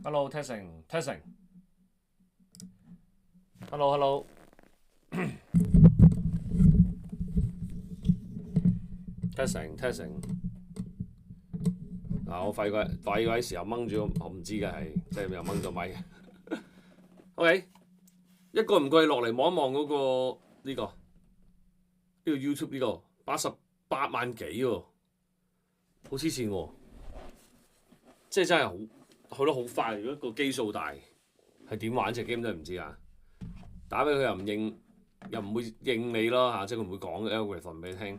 Hello testing testing。Hello hello。testing testing。我廢鬼時候掹住，我唔知嘅係即係又掹咗咪。OK， 一個唔覺意落嚟望一望嗰個呢個 YouTube 呢個88萬幾喎，好黐線喎！即係真係好去得好快。如果個基數大，係點玩隻 game 都唔知啊！打俾佢又唔應，又唔會應你咯嚇，即係佢唔會講 algorithm 俾你聽。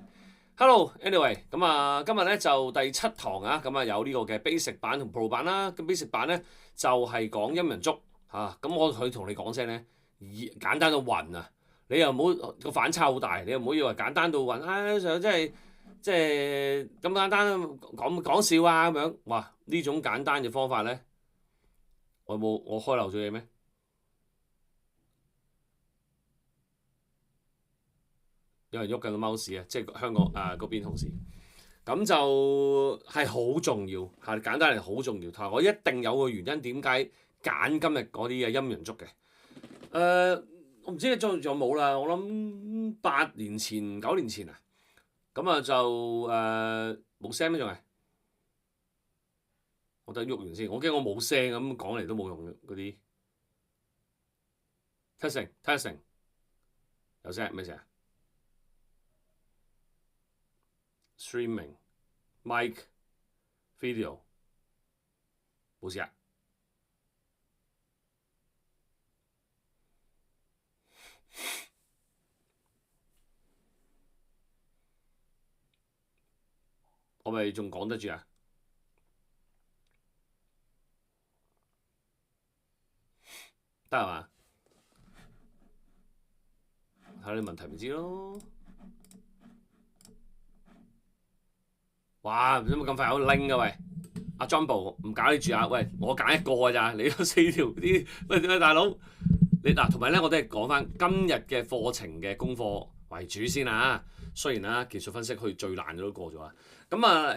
Hello，anyway， 咁啊，今日咧就第7堂啊，咁啊有呢個嘅 basic 版同 pro 版啦。咁 basic 版咧就係講陰陽燭嚇，咁我可以同你講聲咧，簡單到暈啊！你又唔好個反差好大，你又唔好以為簡單到暈啊！就即係咁簡單講笑啊咁樣。哇！呢種簡單嘅方法咧，我開漏咗嘢咩？有人喐緊個 mouse 啊，即係香港嗰邊同事。咁就係好重要嚇，簡單嚟好重要。同埋我一定有個原因點解揀今日嗰啲嘅陰陽燭嘅。我唔知你仲有冇啦。我諗8年前、9年前啊，咁啊就冇聲咩仲係？我等喐完先，我驚我冇聲咁講嚟都冇用嗰啲。testing 有聲咩聲啊？Streaming mic video 冇事啊。我咪仲講得住啊？得係嘛？睇你問題咪知咯。哇！唔知乜咁快有拎㗎喂，阿 Jumbo 唔搞你住啊！喂，我揀一個㗎咋，你有4條啲喂大佬，你嗱同埋咧，我都係講翻今日嘅課程嘅功課為主先啊。雖然啦，技術分析佢最難嘅都過咗啦。咁啊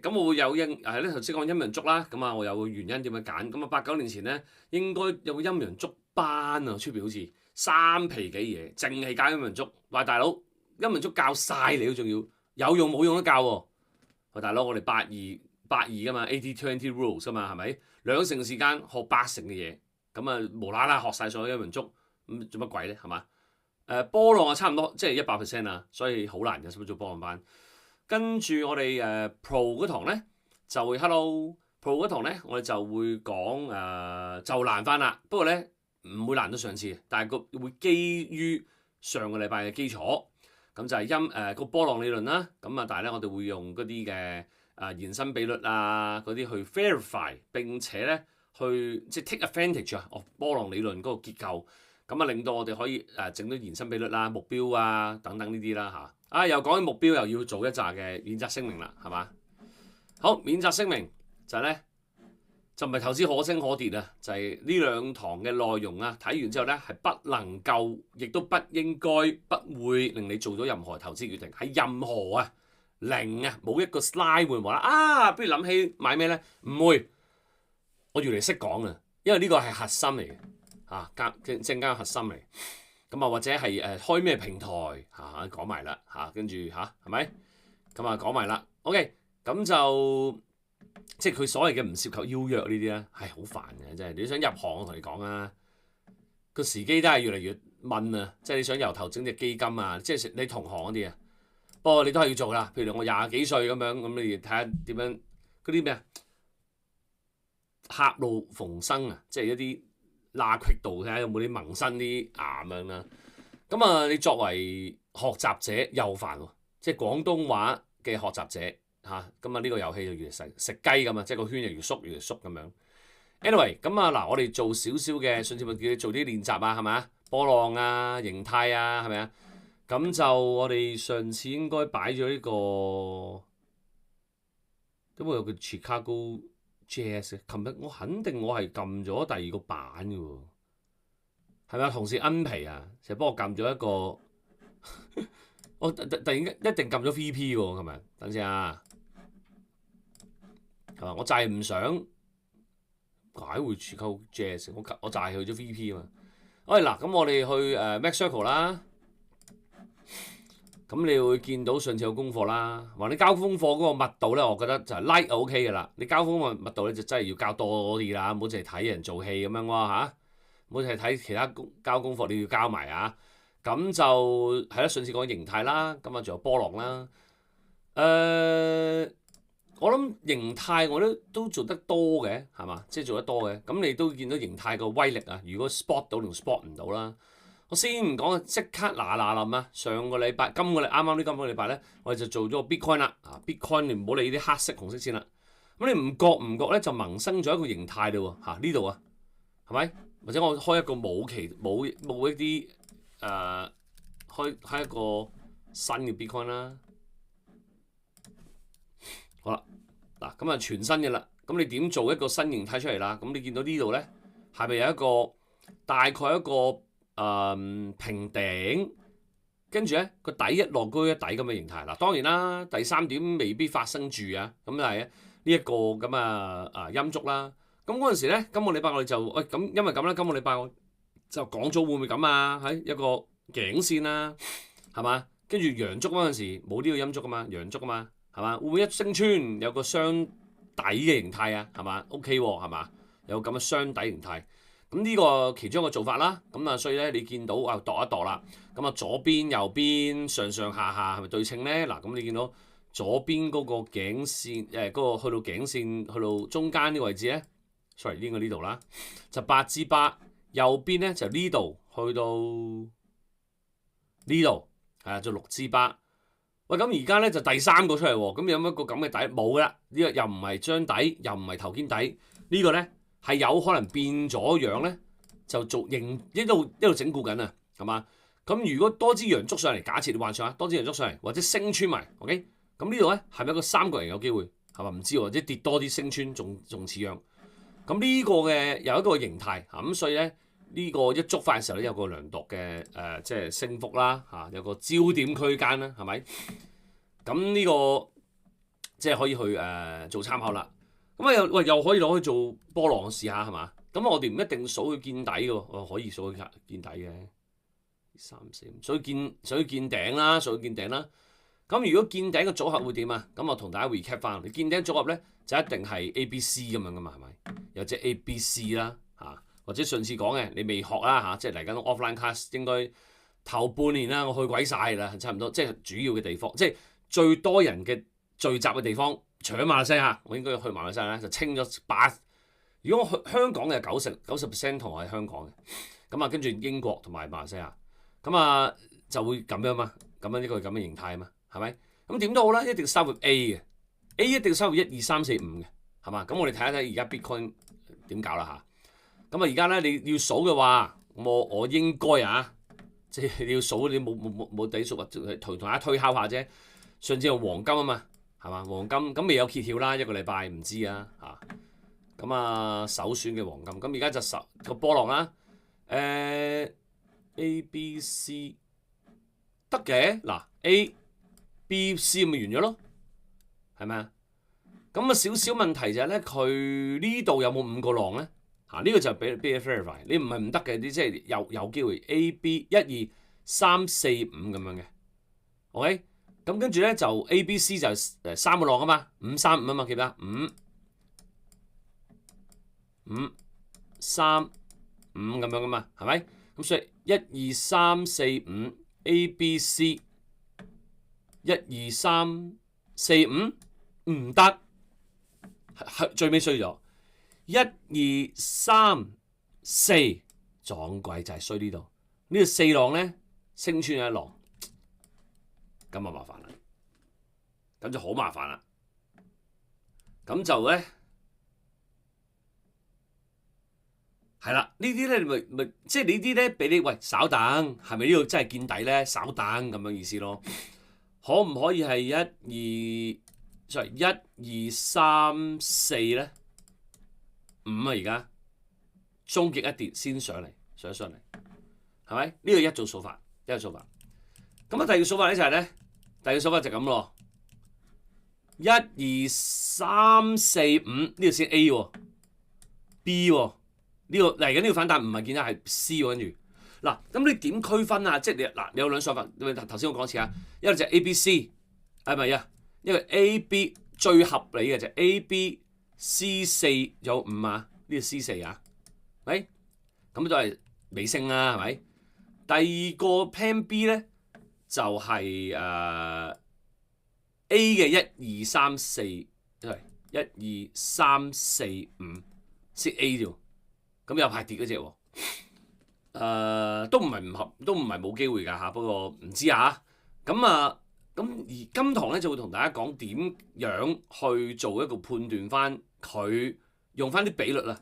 咁我會有係咧頭先講陰陽燭啦。咁啊，我有個原因點樣揀。咁啊8、9年前咧應該有個陰陽燭班啊，出邊好似3皮幾嘢，淨係教陰陽燭。話大佬陰陽燭教晒你都仲要有用冇用都教喎。喂大佬，我哋82噶嘛 80-20 rules 㗎嘛係咪？2成時間學8成嘅嘢，咁啊無啦啦學晒所有陰陽燭，咁做乜鬼咧係嘛？波浪啊差唔多即係100% 啊，所以好難嘅，使乜做波浪班？跟住我哋Pro 嗰堂咧就會 Hello Pro 嗰堂咧，我哋就會講就難翻啦。不過咧唔會難到上次，但係個會基於上個禮拜嘅基礎，咁就係個波浪理論啦。咁啊，但係咧我哋會用嗰啲嘅延伸比率啊嗰啲去 verify 並且咧去即係 take advantage 啊，of 波浪理論嗰個結構。咁啊，令到我哋可以整到延伸比率啦、目標啊等等呢啲啦嚇。又講起目標，又要做一紮嘅免責聲明啦，係嘛？好，免責聲明就係咧，就唔係投資可升可跌啊，就係呢2堂嘅內容啊。睇完之後咧，係不能夠，亦都不應該、不會令你做咗任何投資決定，係任何零冇一個 slide 會話不如諗起買咩咧？唔會，我越嚟識講啊，因為呢個係核心嚟嘅。正間核心嚟，咁或者係開咩平台講埋啦跟住係咪？咁講埋啦 ，OK， 咁就即係佢所謂嘅唔涉及邀約呢啲咧，係好煩嘅，真係你想入行我同你講啊，個時機都係越嚟越問啊，即係你想由頭整隻基金啊，即係你同行嗰啲啊，不過你都係要做啦。譬如我20幾歲咁樣，咁你睇下點樣嗰啲咩狹路逢生啊，即係一啲。罅隙度睇下有冇啲萌生啲牙咁樣啦。咁啊，你作為學習者又煩喎，即係廣東話嘅學習者咁啊呢個遊戲就越嚟食雞咁啊，即係個圈就越縮越縮咁樣。Anyway， 咁嗱，我哋做少少嘅上次咪叫你做啲練習啊，係咪啊？波浪啊、形態啊，係咪啊？咁就我哋上次應該擺咗呢個，點會有個 Chicago Jazz？ 琴日我肯定我係撳咗第2個版嘅喎，係咪啊？同事恩皮啊，成日幫我撳咗一個，我突然間一定撳咗 VP 喎，琴日。等陣啊，係嘛？我就係唔想解會似溝 jazz？我就係去咗 VP 啊嘛。喂嗱，咁我哋去Mac Circle 啦。咁你會見到上次有功課啦，話你交功課嗰個密度咧，我覺得就係 like 就 OK 嘅啦。你交功課密度咧就真係要交多啲啦，唔好淨係睇人做戲咁樣喎嚇，唔好淨係睇其他交功課，你要交埋啊。咁就係啦，上次講形態啦，咁啊仲有波浪啦。我諗形態我都做得多嘅，係嘛？即係做得多嘅。咁你都見到形態個威力啊！如果 spot 到同 spot 唔到啦。我先唔講啊，即刻嗱臨啊！上個禮拜，今個禮拜咧，我哋就做咗個 Bitcoin 啦。Bitcoin 你唔好理啲黑色、紅色先啦。咁你唔覺咧就萌生咗一個形態嘞喎。呢度啊，係咪？或者我開一個冇一啲開一個新嘅 Bitcoin 啦。好啦，嗱咁啊全新嘅啦。咁你點做一個新形態出嚟啦？咁你見到呢度咧，係咪有一個大概一個？平頂，跟住咧個底一落高一底咁嘅形態。嗱，當然啦，第三點未必發生住啊。咁但係呢一個咁啊陰燭啦。咁嗰陣時咧，今個禮拜我哋就咁，因為咁啦，今個禮拜我就講咗會唔會咁啊？喺一個頸線啦，係嘛？跟住陽燭嗰陣時冇呢個陰燭啊嘛，陽燭啊嘛，係嘛？會唔會一升穿有個雙底嘅形態啊？係嘛？OK 喎，係嘛？有咁嘅雙底形態。咁呢個其中一個做法啦，咁啊，所以咧你見到啊度一度啦，咁啊左邊右邊上上下下係咪對稱咧？嗱，咁你見到左邊嗰個頸線嗰個去到頸線去到中間呢個位置咧 ，sorry 應該呢度啦，就8×8，右邊咧就呢度去到呢度，係啊，就6×8。喂，咁而家咧就第三個出嚟喎，咁有乜個咁嘅底冇啦？呢個又唔係張底，又唔係頭肩底，呢個咧。係有可能變咗樣咧，就做形一路整固緊啊，係嘛？咁如果多支陽燭上嚟，假設你幻想下多支陽燭上嚟，或者升穿埋 ，OK？咁呢度咧係咪一個三角形有機會？係咪唔知喎？或者跌多啲升穿仲似樣？咁呢個嘅有一個形態嚇，咁所以咧呢個一觸發嘅時候咧有個量度嘅即係升幅啦嚇，有個焦點區間啦，係咪？咁呢個即係可以去做參考啦。咁啊又可以攞去做波浪試下係嘛？咁我哋唔一定數佢見底嘅喎，我可以數佢見底嘅3、4、5，數佢見頂啦，數佢見頂啦。咁如果見頂嘅組合會點啊？咁我同大家 recap 翻，你見頂組合咧就一定係 A、B、C 咁樣噶嘛，係咪？有隻 A、B、C 啦嚇，或者上次講嘅你未學啦嚇，即係嚟緊 offline class 應該頭半年啦，我去鬼晒啦，差唔多，即係主要嘅地方，即係最多人嘅聚集嘅地方。除咗馬來西亞，我應該去馬來西亞咧，就清咗8。如果我去香港嘅90% 同我係香港嘅，咁啊跟住英國同埋馬來西亞，咁啊就會咁樣嘛，咁樣呢個咁嘅形態啊嘛，係咪？咁點都好啦，一定要收入 A 嘅 ，A 一定要收入1、2、3、4、5嘅，係嘛？咁我哋睇一睇而家 Bitcoin 點搞啦嚇。咁啊而家咧你要數嘅話，我應該啊，即係你要數你冇底數啊，同大家推敲下啫。上次用黃金啊嘛。係嘛？黃金咁未有揭曉啦，一個禮拜唔知啊嚇。咁啊首選嘅黃金，咁而家就個波浪啦。A、B、C 得嘅嗱 A、B、C 咪完咗咯，係咪啊？咁啊少少問題就係咧，佢呢度有冇5個浪咧？呢個就俾 verify， 你唔係唔得嘅，你即係有機會 A、B 1、2、3、4、5咁樣嘅 ，OK？咁跟住咧就 A、B、C 就3個浪啊嘛，5、3、5啊嘛，記得5、3、5咁樣噶嘛，係咪？咁所以1、2、3、4、5 A、B、C 1、2、3、4、5唔得，最尾衰咗1、2、3、4撞鬼就係衰呢度，呢個4浪咧升穿咗1浪。咁啊麻煩啦，咁就好麻煩啦，咁就咧係啦，呢啲咧咪即係呢啲咧俾你喂稍等，係咪呢度真係見底咧？稍等咁樣意思咯，可唔可以係1、2、3、4咧？5啊而家終極一跌先上嚟，上嚟，係咪？呢個一組數法，一個數法。咁啊第二個數法咧就係咧。第二個數法就咁咯，1、2、3、4、5呢度先 A 喎， B 喎，呢個嚟緊呢個反彈唔係見到係 C 喎，跟住嗱，咁你點區分啊？即係你有兩想法，頭先我講一次啊，一個就係 A、B、C 係咪啊？一個 A、B 最合理嘅就係 A、B、C 4有5啊，呢個 C 4啊，喂，咁都係尾聲啦，係咪？第二個 Plan B 咧就係A 嘅1、2、3、4，係1、2、3、4、5，先 A 啫喎，咁有排跌嗰隻喎，都唔係唔合，都唔係冇機會㗎嚇，不過唔知嚇，咁而今堂咧就會同大家講點樣去做一個判斷翻佢，用翻啲比率啦，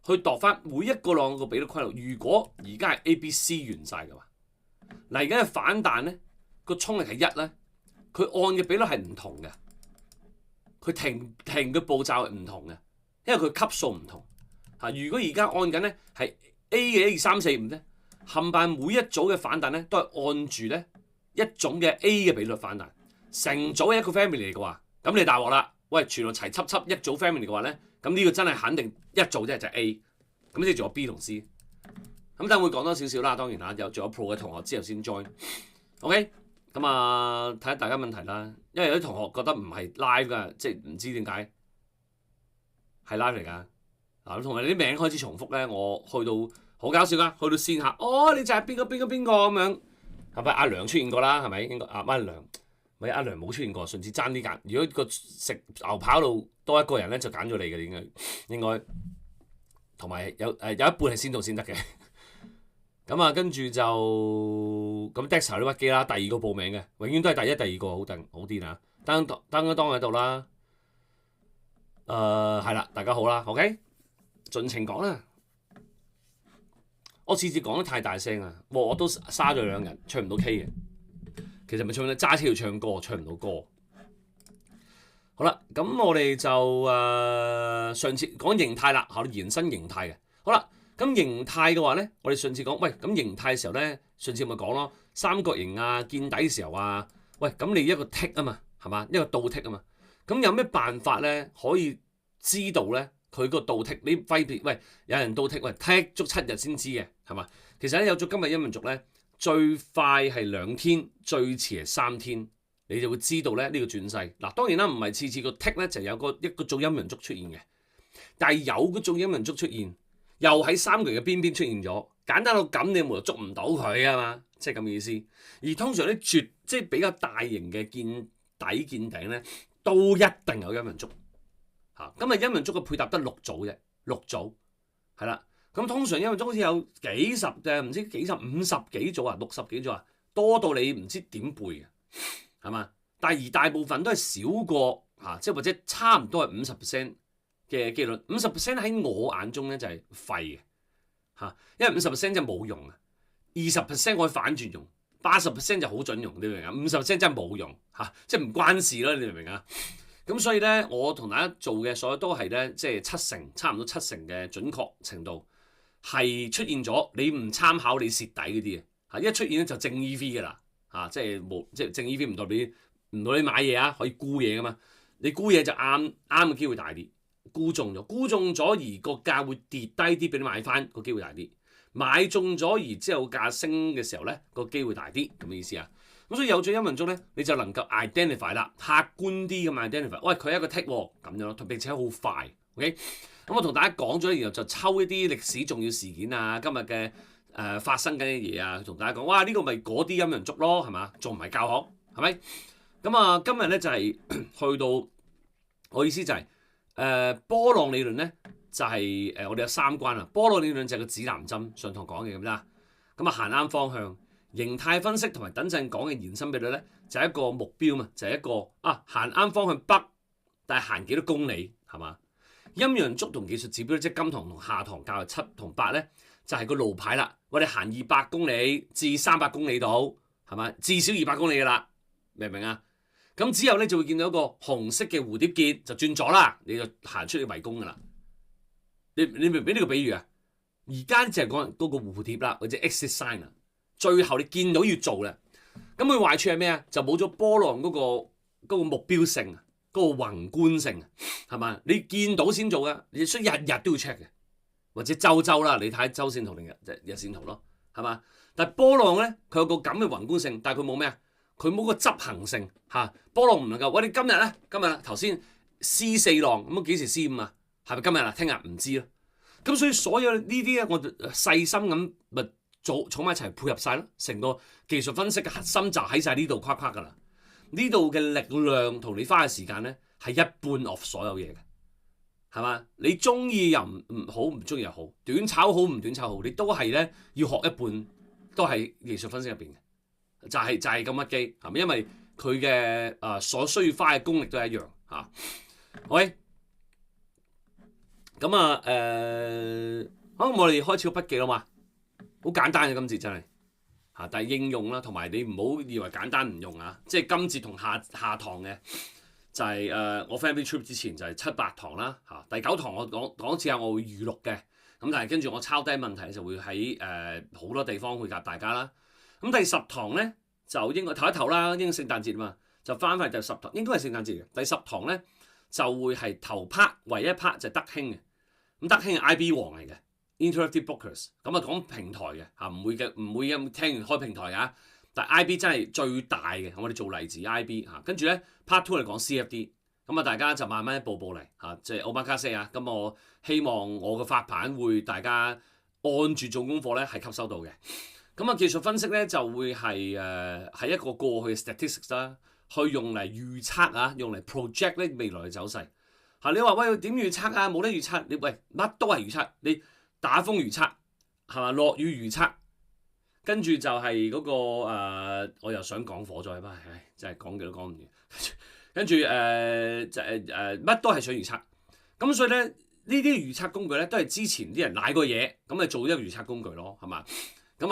去度翻每一個浪個比率規律。如果而家係 A、B、C 完晒嘅話，嚟緊嘅反彈咧個衝力係1咧，佢按嘅比率係唔同嘅，佢停嘅步驟係唔同嘅，因為佢級數唔同嚇。如果而家按緊咧係 A 嘅1、2、3、4、5咧，冚唪唥每一組嘅反彈咧都係按住咧一種嘅 A 嘅比率反彈，成組係一個 family 嚟嘅話，咁你大鑊啦！喂，全部齊輯輯一組 family 嘅話咧，咁呢個真係肯定一組啫，就係 A，咁你仲有 B 同 C。咁等會講多少少啦，當然啦，仲有 Pro 嘅同學之後先 join。OK， 咁睇下大家問題啦，因為有啲同學覺得唔係 live 㗎，即係唔知點解係 live 嚟㗎。嗱，同埋你啲名開始重複咧，我去到好搞笑㗎，去到線下，哦，你就係邊個咁樣，係咪阿梁出現過啦？係咪應該阿梁？咪阿梁冇出現過，順次爭啲揀。如果個食牛扒度多一個人咧，就揀咗你嘅應該，同埋有一半係先到先得嘅。咁跟住就咁 Dexter 都屈機啦，第二個報名嘅，永遠都係第一、第二個好癲啊！當喺度啦，係啦，大家好啦 ，OK， 盡情講啦。我次次講得太大聲啊，我都嘥咗2日，唱唔到 K 嘅。其實咪唱揸車要唱歌，唱唔到歌。好啦，咁我哋就上次講形態啦，考慮延伸形態嘅。好啦。咁形態嘅話咧，我哋上次講，喂，咁形態嘅時候咧，上次咪講咯，三角形啊，見底嘅時候啊，喂，咁你一個剔啊嘛，係嘛，一個倒剔啊嘛，咁有咩辦法咧可以知道咧佢個倒剔？你分別，喂，有人倒剔，喂，剔足7日先知嘅，係嘛？其實咧有咗今日陰陽燭咧，最快係2天，最遲係3天，你就會知道咧呢個轉勢。嗱，當然啦，唔係次次個剔咧就有一個種陰陽燭出現嘅，但係有嗰種陰陽燭出現。又喺三角形嘅邊邊出現咗，簡單到咁，你冇捉唔到佢啊嘛，即係咁嘅意思。而通常啲即係比較大型嘅見底見頂咧，都一定有陰陽燭嚇。咁陰陽燭嘅配搭得6組啫，6組係啦。咁通常陰陽燭好似有幾十嘅，唔知幾十50幾組啊，60幾組啊，多到你唔知點背嘅，係嘛？但係而大部分都係少過嚇，即係或者差唔多係50%。嘅機率50% 喺我眼中咧就係廢嘅嚇，因為50% 就冇用啊，20% 可以反轉用，80% 就好準用，你明唔明啊？50% 真係冇用嚇，即係唔關事咯，你明唔明啊？咁所以咧，我同大家做嘅所有都係咧，即係差唔多七成嘅準確程度係出現咗，你唔參考你蝕底嗰啲嘅嚇，一出現咧就正 EV 噶啦嚇，即係正 EV 唔代表你買嘢啊，可以沽嘢噶嘛，你沽嘢就啱嘅機會大啲。沽中咗而個價會跌低啲，俾你買翻個機會大啲；買中咗而之後價升嘅時候咧，個機會大啲咁嘅意思啊。咁所以有咗陰陽燭咧，你就能夠 identify 啦，客觀啲咁 identify。喂，佢係一個 tick 喎，咁樣咯，並且好快。OK，咁我同大家講咗，然後就抽一啲歷史重要事件啊，今日嘅發生緊嘅嘢啊，同大家講，哇，呢個咪嗰啲陰陽燭咯，係嘛？仲唔係教學係咪？咁今日咧就係去到我意思就係。波浪理論咧就係我哋有3關啊。波浪理論就係個指南針，上堂講嘅咁啦。咁行啱方向，形態分析同埋等陣講嘅延伸比率咧就係一個目標嘛，就係一個行啱方向北，但係行幾多公里係嘛？陰陽燭同技術指標即係今堂同下堂教嘅7同8咧，就係個路牌啦。我哋行200公里至300公里度係嘛？至少200公里㗎啦，明唔明啊？咁之後咧就會見到一個紅色嘅蝴蝶結就轉咗啦，你就行出去圍攻噶啦。你明唔明呢個比喻啊？而家就係講嗰個蝴蝶啦，或者 exit sign 啊。最後你見到要做啦，咁佢壞處係咩啊？就冇咗波浪嗰個目標性，嗰個宏觀性係嘛？你見到先做噶，你需要日日都要 check 嘅或者周啦，你睇周線圖定日線圖咯，係嘛？但係波浪咧，佢有個咁嘅宏觀性，但係佢冇咩啊？佢冇個執行性嚇。波浪唔能夠，我哋今日啦，頭先 C4 浪咁幾時 C5啊？係咪今日啊？聽日唔知咯。咁所以所有呢啲咧，我細心咁咪儲埋一齊配合晒咯，成個技術分析嘅核心就喺晒呢度框㗎啦。呢度嘅力量同你花嘅時間咧係一半 of 所有嘢嘅，係嘛？你中意又唔好，唔中意又好，短炒好唔短炒好，你都係咧要學一半，都係技術分析入邊嘅，就係咁乜機，係咪？因為佢嘅所需要花嘅功力都係一樣嚇。喂，咁好，我哋開始個筆記啦嘛，好簡單嘅今節真係嚇，但係應用啦，同埋你唔好以為簡單唔用啊，即係今節同下堂嘅就係我 family trip 之前就係7、8堂啦嚇，第9堂我講一次下我會預錄嘅，咁但係跟住我抄低問題就會喺好多地方去答大家啦。咁第10堂咧就應該唞一唞啦，應該聖誕節嘛，就翻返嚟第10堂，應該係聖誕節嘅。第10堂咧就會係頭 part，唯一 part 就係德興嘅。咁德興係 IB 王嚟嘅 ，Interactive Brokers，咁講平台嘅嚇，唔會嘅聽完開平台㗎。但係 IB 真係最大嘅，我哋做例子 IB 嚇，跟住咧 Part 2嚟講 CFD，咁大家就慢慢一步步嚟嚇，即係Omakase啊。咁我希望我嘅發版會大家按住做功課咧係吸收到嘅。咁技術分析咧就會係一個過去嘅 statistics 啦，去用嚟預測啊，用嚟 project 咧未來嘅走勢嚇。你話喂點預測啊？冇得預測，你喂乜都係預測，你打風預測係嘛？落雨預測。跟住就係嗰個我又想講火災吧，唉，真係講極都講唔完。跟住乜都係想預測，咁所以咧呢啲預測工具咧都係之前啲人賴過嘢，咁咪做一個預測工具咯，係嘛？咁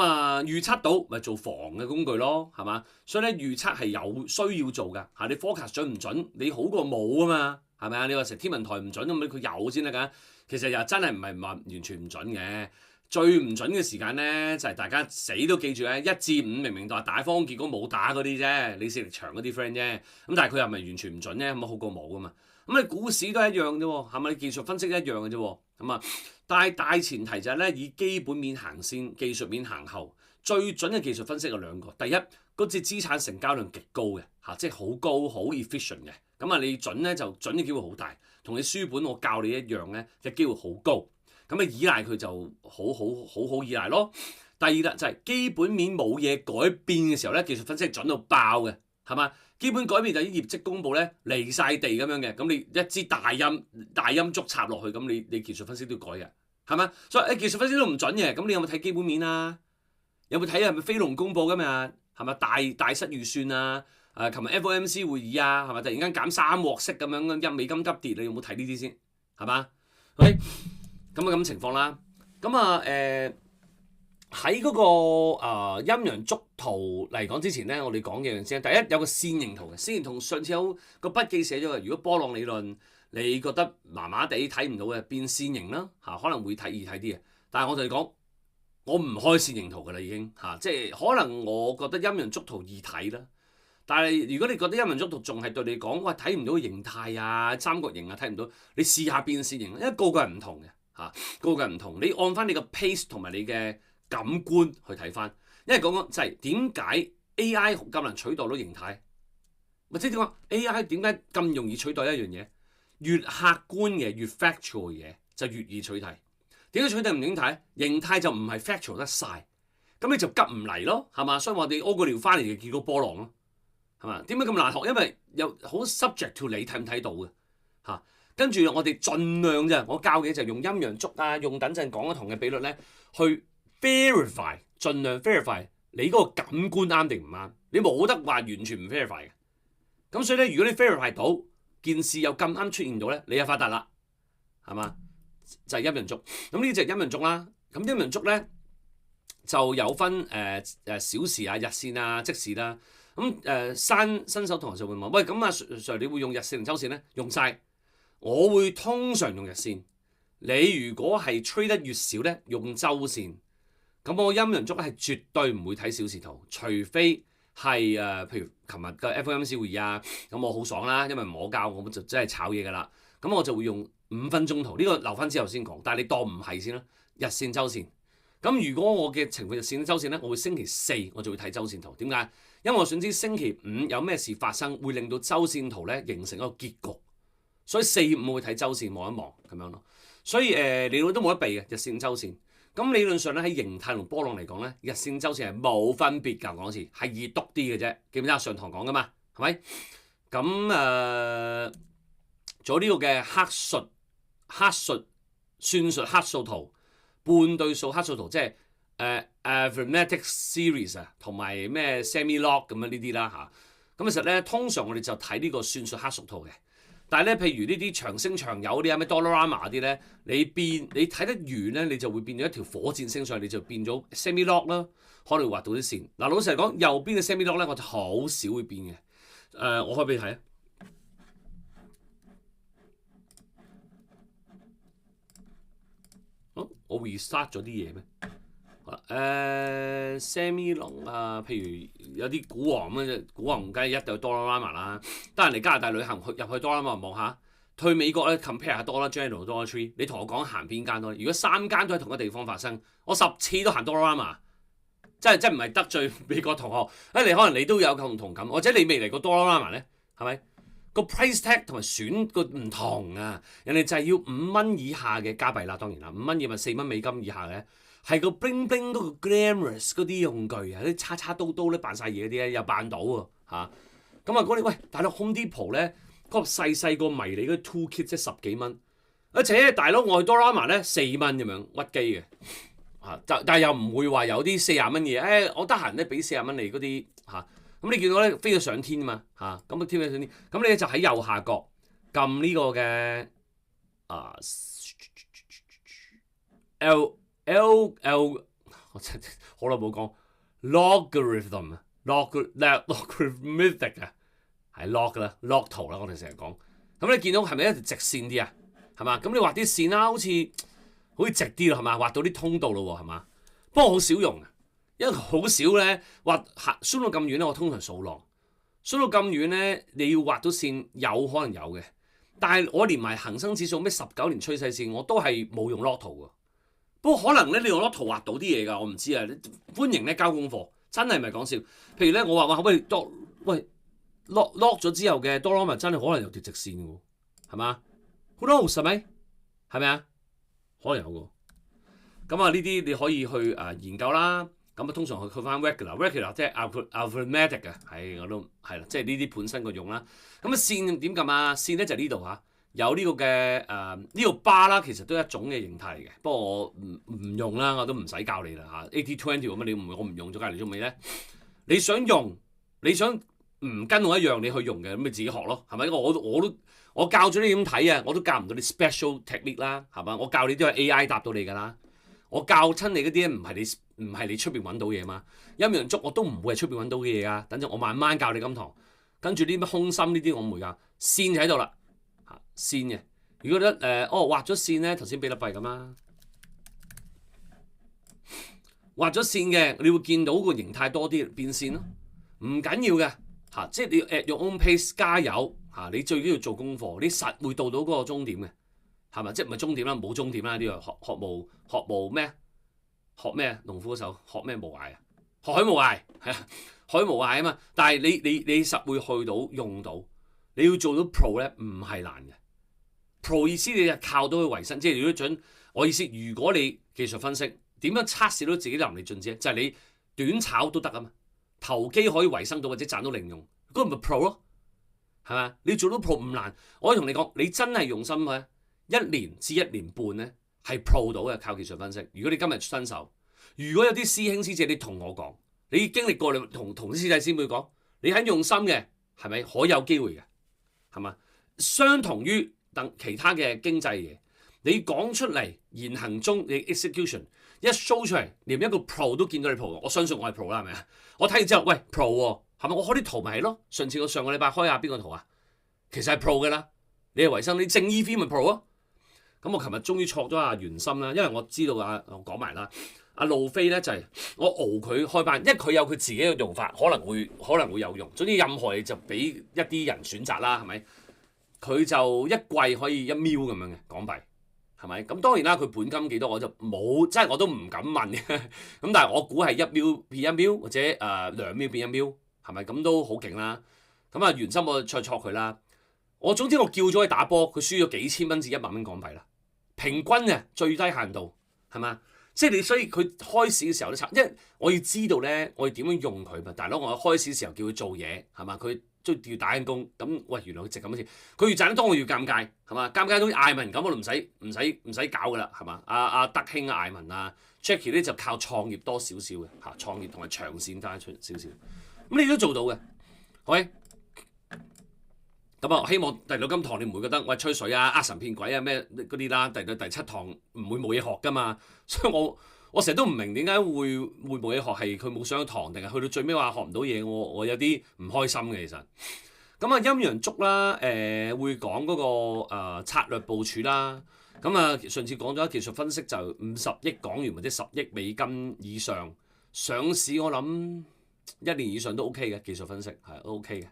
預測到咪做防嘅工具咯，係嘛？所以咧預測係有需要做㗎嚇，你 forecast 準唔準？你好過冇啊嘛，係咪啊？你話成天文台唔準咁，佢有先得㗎。其實又真係唔係話完全唔準嘅。最唔準嘅時間咧，就係大家死都記住咧，1至5明明話打風，結果冇打嗰啲啫，李氏力場嗰啲 friend 啫。咁但係佢又唔係完全唔準啫，咁好過冇噶嘛。咁你股市都係一樣啫喎，係咪？你技術分析一樣嘅啫喎。咁但係大前提就係咧，以基本面行先，技術面行後。最準嘅技術分析有2個，第一嗰隻資產成交量極高嘅嚇，即係好高好 efficient 嘅。咁你準咧就準嘅機會好大，同你書本我教你一樣咧嘅機會好高。咁依賴佢就好依賴咯。第二啦，就係基本面冇嘢改變嘅時候咧，技術分析係準到爆嘅，係嘛？基本改變就係啲業績公佈咧離晒地咁樣嘅，咁你一支大陰燭插落去，咁你技術分析都要改嘅，係嘛？所以技術分析都唔準嘅，咁你有冇睇基本面啊？有冇睇係咪非農公佈今日係咪大失預算啊？琴日 FOMC 會議啊，係咪突然間減3鑊息咁樣，美金急跌，你有冇睇呢啲先？係嘛？OK。咁情況啦，喺嗰個陰陽燭圖嚟講之前咧，我哋講嘅樣先。第一有個線形圖嘅，線形圖上次有個筆記寫咗嘅。如果波浪理論你覺得麻麻地睇唔到嘅，變線形啦嚇，可能會易睇啲嘅。但係我哋講，我唔開線形圖㗎啦，已經嚇，即係可能我覺得陰陽燭圖易睇啦。但係如果你覺得陰陽燭圖仲係對你講，喂睇唔到形態啊、三角形啊睇唔到，你試下變線形，因為個個係唔同嘅。個個人唔同，你按翻你個 pace 同埋你嘅感官去睇翻，因為講就係點解 AI 咁難取代到形態，或者點講 AI 點解咁容易取代一樣嘢？越客觀嘅越 factual 嘅嘢就越易取代。點解取代唔形態？形態就唔係 factual 得晒，咁你就急唔嚟咯，係嘛？所以我哋屙個尿翻嚟就見到波浪咯，係嘛？點解咁難學？因為有好 subject to 你睇唔睇到嘅嚇。跟住我哋盡量啫，我教嘅就用陰陽燭啊，用等陣講嘅同嘅比率咧，去 verify， 盡量 verify 你嗰個感官啱定唔啱，你冇得話完全唔 verify 嘅。咁所以咧，如果你 verify 到件事又咁啱出現到咧，你就發達啦，係嘛？就係陰陽燭。咁呢隻陰陽燭啦，咁陰陽燭咧就有分小時啊、日線啊、即時啦。咁新手同學就會問：喂，咁Sir 你會用日線定週線咧？用晒。我會通常用日線，你如果係吹得越少咧，用週線。咁我陰陽燭係絕對唔會睇小時圖，除非係譬如琴日嘅 FOMC 會議啊，咁我好爽啦，因為我教我就真係炒嘢㗎啦。咁我就會用5分鐘圖，呢個留翻之後先講。但係你當唔係先啦，日線、週線。咁如果我嘅情況日線、週線咧，我會星期四我就會睇週線圖。點解？因為我想知星期五有咩事發生，會令到週線圖咧形成一個結局。所以4、5我會睇週線望一望咁樣咯。所以理論都冇得避嘅日線、週線。咁理論上咧喺形態同波浪嚟講咧，日線、週線係冇分別㗎。講一次係易篤啲嘅啫。記唔記得上堂講㗎嘛？係咪？咁做呢個嘅克數算術克數圖、半對數克數圖，即係arithmetic series 啊，同埋咩 semi-log 咁樣呢啲啦嚇。咁其實咧，通常我哋就睇呢個算術克數圖嘅。但係咧，譬如呢啲長星長有嗰啲啊，咩 Dollarama 嗰啲咧，你睇得完咧，你就會變咗一條火箭升上去，你就變咗 semi-log 啦，可能會畫到啲線。嗱，老實嚟講，右邊嘅 semi-log 咧，我就好少會變嘅。我可以俾你睇啊。我 restart 咗啲嘢咩？semi-long 啊，譬如有啲股王咁樣，股王梗係一定有 Dollarama 啦。得閒嚟加拿大旅行入去 Dollarama 望下，去美國咧 compare 下 Dollar General、Dollar Tree， 你同我講行邊間多？如果3間都喺同一個地方發生，我10次都行 Dollarama， 真係唔係得罪美國同學。你可能你都有共同感，或者你未嚟過 Dollarama 咧，係咪？個 price tag 同埋選個唔同啊！人哋就係要5蚊以下嘅加幣啦，當然啦，5蚊以咪4蚊美金以下嘅，係個 bling bling 嗰個 glamorous 嗰啲用具啊，啲叉叉刀刀咧扮晒嘢嗰啲咧又扮到喎嚇。咁啊嗰啲喂，大佬 Home Depot 咧嗰個細個迷你嗰啲 tool kit 即係10幾蚊，而且大佬我去 Dollarama 咧4蚊咁樣屈機嘅嚇，但係又唔會話有啲40蚊嘢，我得閒咧俾40蚊你嗰啲嚇。咁你見到咧飛咗上天啊嘛嚇，咁啊跳咗上天，咁你就喺右下角撳呢個嘅L，我真係好耐冇講 logarithm 啊 logarithmic 啊，係 log 啦 log 圖啦，我哋成日講。咁你見到係咪一條直線啲啊？係嘛？咁你畫啲線啦，好似直啲咯，係嘛？畫到啲通道咯喎，係嘛？不過好少用啊。因為好少咧，畫縮到咁遠咧，我通常數浪。縮到咁遠咧，你要畫到線有可能有嘅，但係我連埋恒生指數咩19年趨勢線我都係冇用 log 圖㗎。不過可能咧，你用 log 圖畫到啲嘢㗎，我唔知啊。歡迎咧交功課，真係唔係講笑。譬如咧，我話可唔可以喂 log 咗之後嘅 Dollarama 真係可能有條直線㗎喎，係嘛？Who knows 係咪？係咪啊？可能有㗎。咁啊，呢啲你可以去研究啦。咁啊，通常去翻 regular 即係 arithmetic 嘅，係我都係啦，即係呢啲本身個用啦。咁啊線點撳啊？線咧就呢度嚇，有呢個嘅呢個 bar 啦，其實都係一種嘅形態嚟嘅。不過我唔用啦，我都唔使教你啦嚇。80-20咁啊，我唔用咗，隔離做咩咧？你想用，你想唔跟我一樣，你去用嘅咁你自己學咯，係咪？我教咗你點睇啊，我都教唔到你 special technique 啦，係嘛？我教你都係 AI 答到你㗎啦。我教親你嗰啲唔係你出邊揾到嘢嘛？陰陽燭我都唔會係出邊揾到嘅嘢啊！等陣我慢慢教你今堂，跟住啲咩空心呢啲我唔會㗎，線就喺度啦嚇，線嘅。如果得畫咗線咧，頭先比特幣咁啊，畫咗線嘅，你會見到個形態多啲變線咯，唔緊要嘅嚇，即係你要 at your own pace 加油嚇，你最緊要做功課，你實會到嗰個終點嘅。係咪？即係唔係終點啦？冇終點啦！呢個學無咩？學咩？農夫嗰首學咩無涯啊？學海無涯係啊，海無涯啊嘛！但係你實會去到用到，你要做到 pro 咧，唔係難嘅。pro 意思你就靠到去維生，即係如果準我意思，如果你技術分析點樣測試到自己能力進展，就係你短炒都得啊嘛，投機可以維生到或者賺到零用，嗰個咪 pro 咯，係咪？你做到 pro 唔難，我可以同你講，你真係用心嘅。1年至1年半咧係 pro 到嘅，靠技術分析。如果你今日新手，如果有啲師兄師姐你同我講，你經歷過，你同啲師弟師妹講，你肯用心嘅，係咪可有機會嘅？係嘛？相同於等其他嘅經濟嘢，你講出嚟言行中你 execution 一 show 出嚟，連一個 pro 都見到你 pro， 我相信我係 pro 啦，係咪啊？我睇完之後，喂 pro 喎，係咪？我開啲圖咪係咯。上個禮拜開下邊個圖啊？其實係 pro 嘅啦，你係維生，你正 EV 咪 pro 咯。咁我琴日終於錯咗阿袁心啦，因為我知道我講埋啦，阿路飛咧就係我熬佢開班，因為佢有佢自己嘅用法，可能會有用。總之任何嘢就俾一啲人選擇啦，係咪？佢就一季可以1 mil 咁樣嘅港幣，係咪？咁當然啦，佢本金幾多我就冇，即係我都唔敢問嘅。咁但係我估係1 mil 變1 mil 或者2 mil 變1 mil，係咪？咁都好勁啦。咁啊，原心我再錯佢啦。總之我叫咗佢打波，佢輸咗幾千蚊至1萬蚊港幣啦。平均嘅最低限度係嘛？即係你所以佢開市嘅時候都差，因為我要知道咧，我要點樣用佢嘛。大佬，我開市嘅時候叫佢做嘢係嘛？佢都要打緊工，咁喂原來佢值咁錢，佢越賺得多我越尷尬係嘛？尷尬到艾文咁我都唔使搞噶啦係嘛？阿德興啊、艾文啊、Jackie 咧就靠創業多少少嘅嚇，創業同埋長線加出少少，咁你都做到嘅，係咪？咁啊，希望第六金堂你唔會覺得喂吹水啊、呃神騙鬼啊咩嗰啲啦。第7堂唔會冇嘢學噶嘛，所以我成日都唔明點解會冇嘢學，係佢冇上堂定係去到最尾話學唔到嘢，我有啲唔開心嘅其實。咁啊陰陽燭啦，會講嗰個策略部署啦。咁啊上次講咗技術分析就50億港元或者10億美金以上上市，我諗1年以上都 OK 嘅技術分析係都 OK 嘅。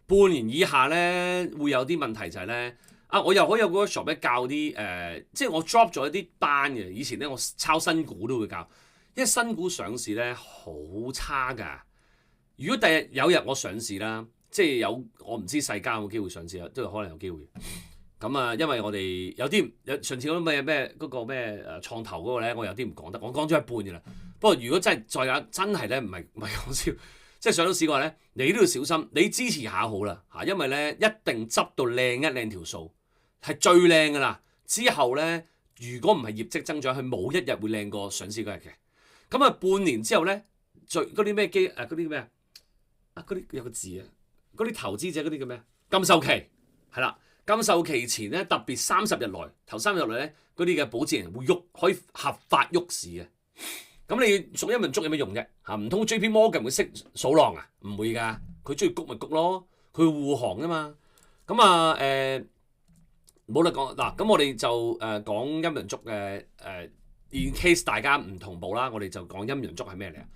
半年以下咧會有啲問題就係咧我又可以有個 workshop 咧教啲即係我 drop 咗一啲班嘅。以前咧我抄新股都會教，因為新股上市咧好差㗎。如果第日有日我上市啦，即係我唔知世嘉有冇機會上市啊，都有可能有機會。咁啊，因為我哋有上次嗰咩嗰個咩創投嗰個咧，我有啲唔講得，我講咗一半㗎啦。不過如果真係再有真係咧，唔係講笑。即係上到市嘅話咧，你都要小心，你支持下好啦嚇，因為咧一定執到靚一靚條數，係最靚㗎啦。之後咧，如果唔係業績增長，佢冇一日會靚過上市嗰日嘅。咁啊，半年之後咧，嗰啲咩嗰啲咩嗰啲有個字啊，嗰啲投資者嗰啲叫咩？禁售期係啦，禁售期前咧，特別30日內頭30日內咧，嗰啲嘅保薦人會喐，可以合法喐市嘅。咁你屬陰陽燭有咩用啫？嚇，唔通 JP Morgan 會識數浪啊？唔會㗎，佢中意谷咪谷咯，佢護航啊嘛。咁啊冇得講嗱，咁我哋就講陰陽燭嘅in case 大家唔同步啦，我哋就講陰陽燭係咩嚟啊？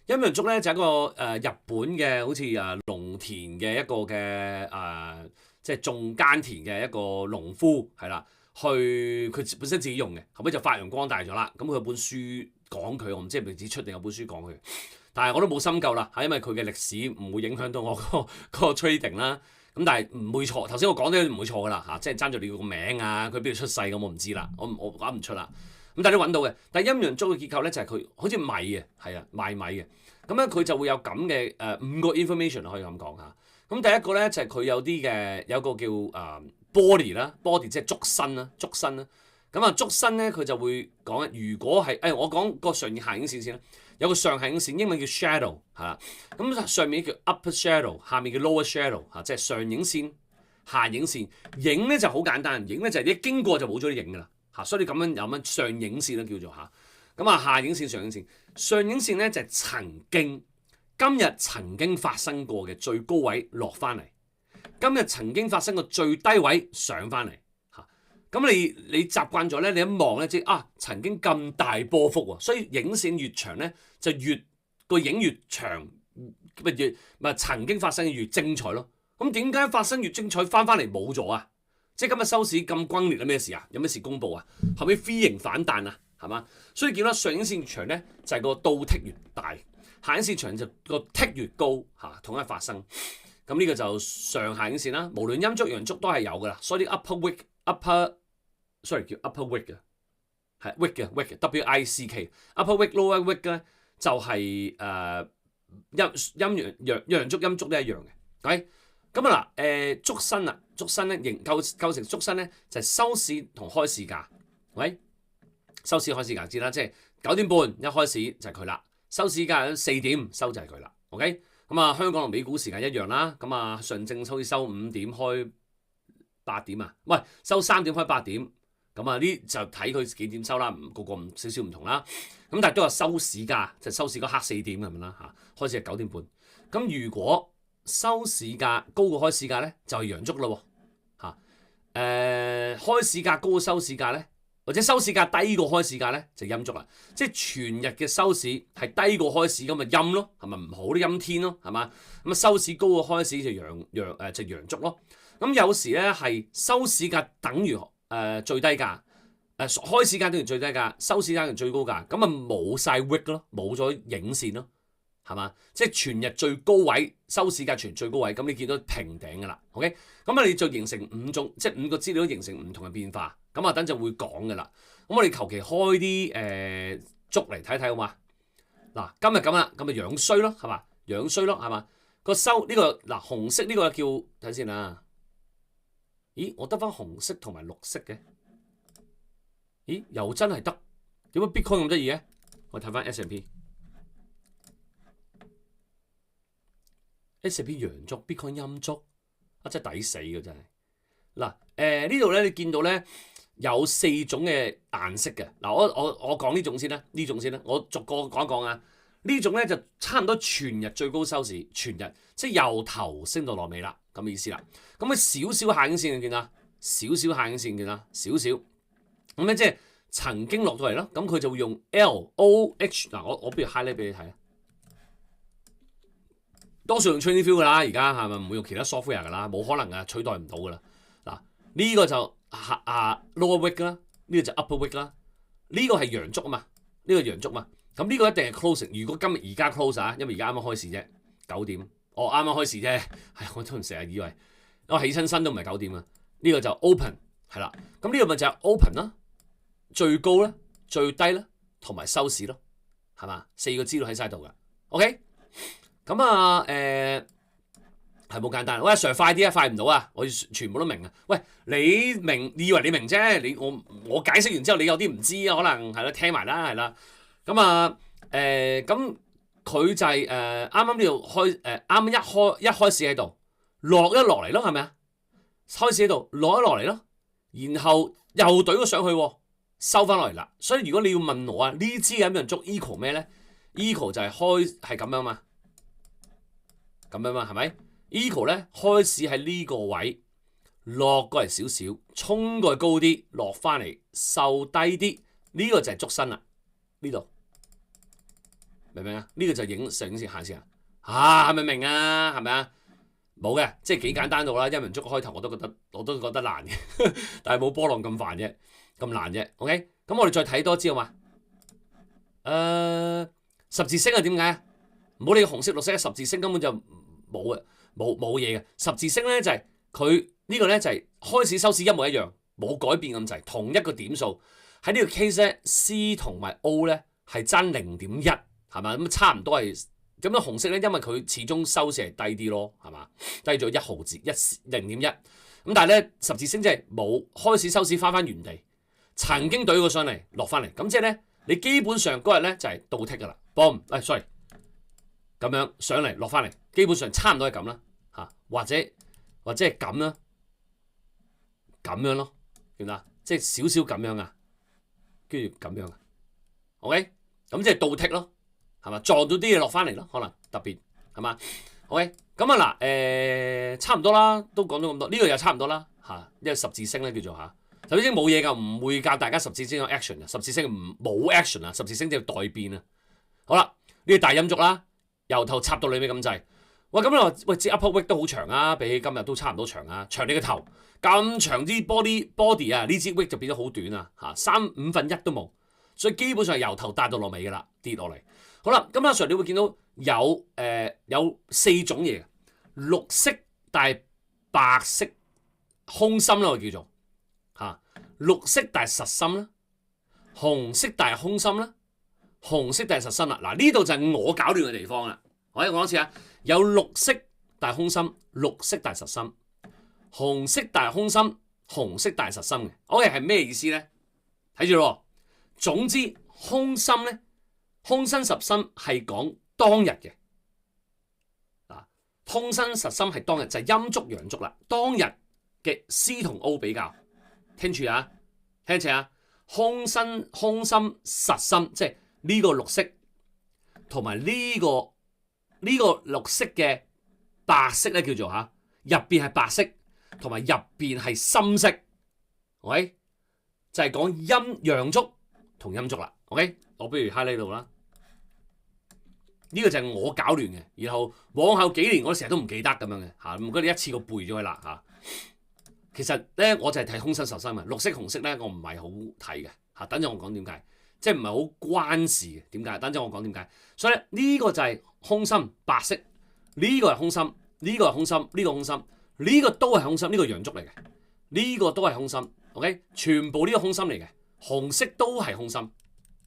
陰陽燭咧就係一個日本嘅好似農田嘅一個嘅即係種耕田嘅一個農夫係啦，佢本身自己用嘅，後尾就發揚光大咗啦。咁佢有本書。講佢，我唔知係咪只出定有本書講佢，但係我都冇深究啦嚇，因為佢嘅歷史唔會影響到我嗰個 trading 啦。咁但係唔會錯，頭先我講啲唔會錯噶啦嚇，即係爭住你個名啊，佢邊度出世咁我唔知啦，我講唔出啦。咁但係你揾到嘅，但係陰陽燭嘅結構咧就係佢好似米嘅，係啊賣米嘅，咁咧佢就會有咁嘅5個 information 可以咁講嚇。咁第一個咧就係佢有啲嘅有個叫body 啦，body 即係燭身啦，燭身啦。咁啊，燭身咧佢就會講如果係我講個上下影線先啦，有個上下影線，英文叫 shadow 係啦。咁上面叫 upper shadow， 下面叫 lower shadow 嚇，即係上影線、下影線。影咧就好簡單，影咧就係一經過就冇咗啲影㗎啦嚇，所以你咁樣有乜上影線咧叫做嚇。咁啊，下影線、上影線，上影線咧就係今日曾經發生過嘅最高位落翻嚟，今日曾經發生過最低位上翻嚟。咁你習慣咗咧，你一望咧即係曾經咁大波幅喎，所以影線越長咧就個影越長，咪曾經發生嘅越精彩咯。咁點解發生越精彩翻嚟冇咗啊？即係今日收市咁轟烈啊？咩事啊？有咩事公佈啊？後尾 V 型反彈啊？係嘛？所以見到上影線越長咧就係個倒剔越大，下影線長就個剔越高嚇，同一發生。咁呢個就上下影線啦，無論陰燭陽燭都係有㗎啦。所以啲 upper wick 叫 upper wick 嘅，係 wick 嘅 wick，W-I-C-K，upper wick lower wick 咧就係陰陽陽燭陰燭都一樣嘅。OK，咁啊嗱燭身啊，燭身咧構成燭身咧就係收市同開市價。喂，收市開市價知啦，即係9點半一開市就係佢啦，收市價4點收就係佢啦。OK，咁啊香港同美股時間一樣啦。咁啊上證好似收5點開8點啊，喂收3點開8點。咁啊呢就睇佢幾點收啦，個唔少少唔同啦。咁但係都有收市價，就收市嗰刻4點咁樣啦嚇，開始係9點半。咁如果收市價高過開市價咧，就係陽燭咯嚇。開市價高過收市價咧，或者收市價低過開市價咧，就陰燭啦。即係全日嘅收市係低過開市咁咪陰咯，係咪唔好啲陰天咯，係嘛？咁啊收市高過開市就陽燭咯。咁有時咧係收市價等於最低價，開市價等於最低價，收市價等於最高價，咁啊冇晒 wick 咯，冇咗影線咯，係嘛？即係全日最高位，收市價全最高位，咁你見到平頂㗎啦。OK， 咁啊你就形成5種，即係5個資料形成唔同嘅變化，咁啊等陣會講㗎啦。咁我哋求其開啲竹嚟睇睇好嘛？嗱，今日咁啦，咁咪樣衰咯，係嘛？樣衰咯，係嘛？個收呢個嗱紅色呢個叫睇先啊。咦，我得翻紅色同埋綠色嘅，咦又真係得？點解 Bitcoin 咁得意嘅？我睇翻 S&P 陽燭 ，Bitcoin 陰燭，啊真係抵死嘅真係。嗱呢度咧，你見到咧有4種嘅顏色嘅。嗱我講呢種先啦，呢種先啦，我逐個講一講啊。呢種咧就差唔多全日最高收市，全日即係由頭升到落尾啦，咁嘅意思啦。咁佢少少下影線你見啦，少少下影線見啦，少少咁咧即係曾經落到嚟咯。咁佢就會用 LOH 嗱，我不如 highlight 俾你睇啊。多數用 TradingView 噶啦，而家係咪唔會用其他 software 噶啦？冇可能噶，取代唔到噶啦。嗱呢個就lower wick 啦，呢個就 upper wick 啦。呢個係陽燭啊嘛，呢個陽燭嘛。咁呢個一定係 closing。如果今日而家 close 啊，因為而家啱啱開市啫，9點。我啱啱開市啫，我都成日以為我起親身都唔係9點啊。呢個就 open 係啦。咁呢個咪就係 open 啦，最高啦、最低啦，同埋收市咯，係嘛？4個資料喺晒度噶。OK， 咁啊係冇簡單。喂阿 Sir 快啲啊，快唔到啊，我全部都明啊。喂，你明？你以為你明啫？我解釋完之後，你有啲唔知啊，可能係啦，聽埋啦，係啦。咁啊，咁佢就係啱啱呢度開啱啱一開始喺度落一落嚟咯，係咪啊？開始喺度落一落嚟咯，然後又懟咗上去，收翻落嚟啦。所以如果你要問我啊，呢支咁樣捉 equal 咩咧 ？equal 就係係咁樣嘛，咁樣嘛，係咪 ？equal 咧開始喺呢個位落過嚟少少，衝過去高啲，落翻嚟收低啲，呢個就係捉身啦。呢度明唔明啊？呢個就影上影線下線啊！係咪明啊？係咪啊？冇嘅，即係幾簡單到啦。一文足開頭我都覺得難嘅，但係冇波浪咁煩啫，咁難啫。OK， 咁我哋再睇多支好嘛？十字星係點解？唔好理紅色綠色，十字星根本就冇嘅，冇嘢嘅。十字星咧就係佢呢個咧就係開始收市一模一樣，冇改變咁滯，同一個點數。喺呢個 case 咧 ，C 同埋 O 咧係爭0.1，係嘛？咁差唔多係咁樣。紅色咧，因為佢始終收市係低啲咯，係嘛？低咗1毫子0.1。咁但係咧十字星即係冇開始收市翻原地，曾經懟過上嚟落翻嚟，咁即係咧你基本上嗰日咧就係倒剔噶啦 ，boom，sorry， 咁樣上嚟落翻嚟，基本上差唔多係咁啦，嚇或者係咁啦，咁樣咯，點啊？即係少少咁樣啊。跟住咁樣啊 ，OK， 咁即係倒剔咯，係嘛？撞到啲嘢落翻嚟咯，可能特別係嘛 ？OK， 咁啊嗱，差唔多啦，都講咗咁多，呢個又差唔多啦嚇，呢個十字星咧叫做嚇，十字星冇嘢㗎，唔會教大家十字星有 action 啊，十字星冇 action 啊，十字星即係代變啊。好啦，呢個大陰燭啦，由頭插到尾咁滯。喂，咁你話喂，支 upper wick 都好長啊，比起今日都差唔多長啊，長你個頭咁長啲 body 啊，呢支 wick 就變咗好短啊，嚇3/5都冇，所以基本上係由頭帶到落尾噶啦，跌落嚟。好啦，咁阿 Sir 你會見到有4種嘢，綠色但係白色空心啦，我叫做綠色但係實心啦，紅色但係空心啦，紅色但係實心啦。嗱呢度就係我搞亂嘅地方啦。我講多次啊，有綠色但係空心，綠色但係實心，紅色但係空心，紅色但係實心嘅。OK 係咩意思咧？睇住咯。總之空心咧，空心實心係講當日嘅。空心實心係當日就係陰燭陽燭啦。當日嘅 C 同 O 比較，聽住啊，聽住啊，空心實心，即係呢個綠色同埋呢個綠色嘅白色咧叫做入邊係白色，同埋入邊係深色。OK， 就係講陽燭同陰燭啦。OK， 我不如喺呢度啦。呢個就係我搞亂嘅，然後往後幾年我成日都唔記得咁樣嘅嚇，唔該你一次過背咗佢啦嚇。其實咧我就係睇空心實心啊，綠色紅色咧我唔係好睇嘅嚇。等陣我講點解，即係唔係好關事嘅點解？等陣我講點解。所以呢個就係空心白色，呢個係空心，呢個係空心，呢個空心，呢個都係空心，呢個陽燭嚟嘅，呢個都係空心。OK， 全部呢個空心嚟嘅，紅色都係空心。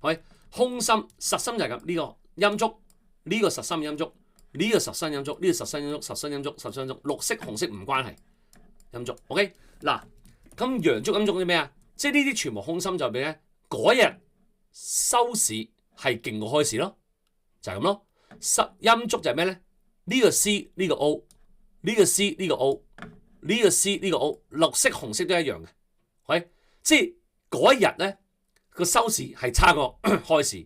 OK， 空心實心就係咁，呢個陰燭，呢個實心陰燭，呢個實心陰燭，呢個實心陰燭，實心陰燭，實心陰燭，綠色紅色唔關係。陰燭 ，OK 嗱，咁陽燭陰燭啲咩啊？即係呢啲全部空心就係咩咧？嗰日收市係勁過開市咯，就係咁咯。陰燭就係咩咧？呢個 C 呢個 O， 呢個 C 呢個 O， 呢個 C 呢個 O， 綠色紅色都一樣嘅。OK， 即係嗰一日咧個收市係差過開市，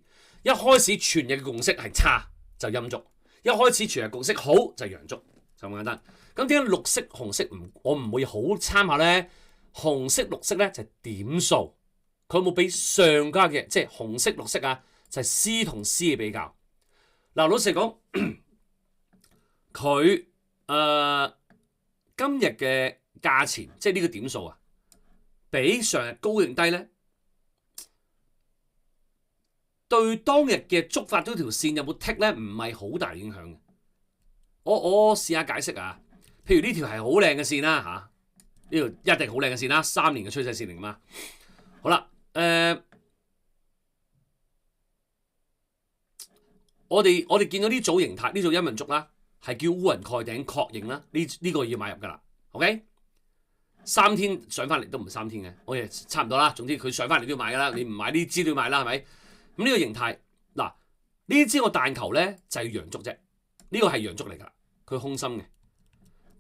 一開始全日嘅共識係差就陰燭，一開始全日共識好就陽燭，就咁簡單。咁點解綠色紅色我唔會好參考咧？紅色綠色咧就係點數，佢有冇俾上家嘅，即係紅色綠色啊，就係 C 同 C 嘅比較。嗱，老實講，佢今日嘅價錢，即係呢個點數啊，比上日高定低咧？對當日嘅觸發咗條線有冇剔咧？唔係好大影響嘅。我試下解釋啊。譬如呢條係好靚嘅線啦嚇，呢條一定好靚嘅線啦，3年嘅趨勢線嚟㗎嘛。好啦，我哋見到呢組形態，呢組陰陽燭啦，係叫烏雲蓋頂確認啦，呢個要買入㗎啦。OK， 3天上翻嚟都唔係3天嘅，OK， 差唔多啦。總之佢上翻嚟都要買㗎啦，你唔買呢支都要買啦，係咪？咁呢個形態嗱，呢支我彈球咧就係陽燭啫，呢個係陽燭嚟㗎，佢空心嘅。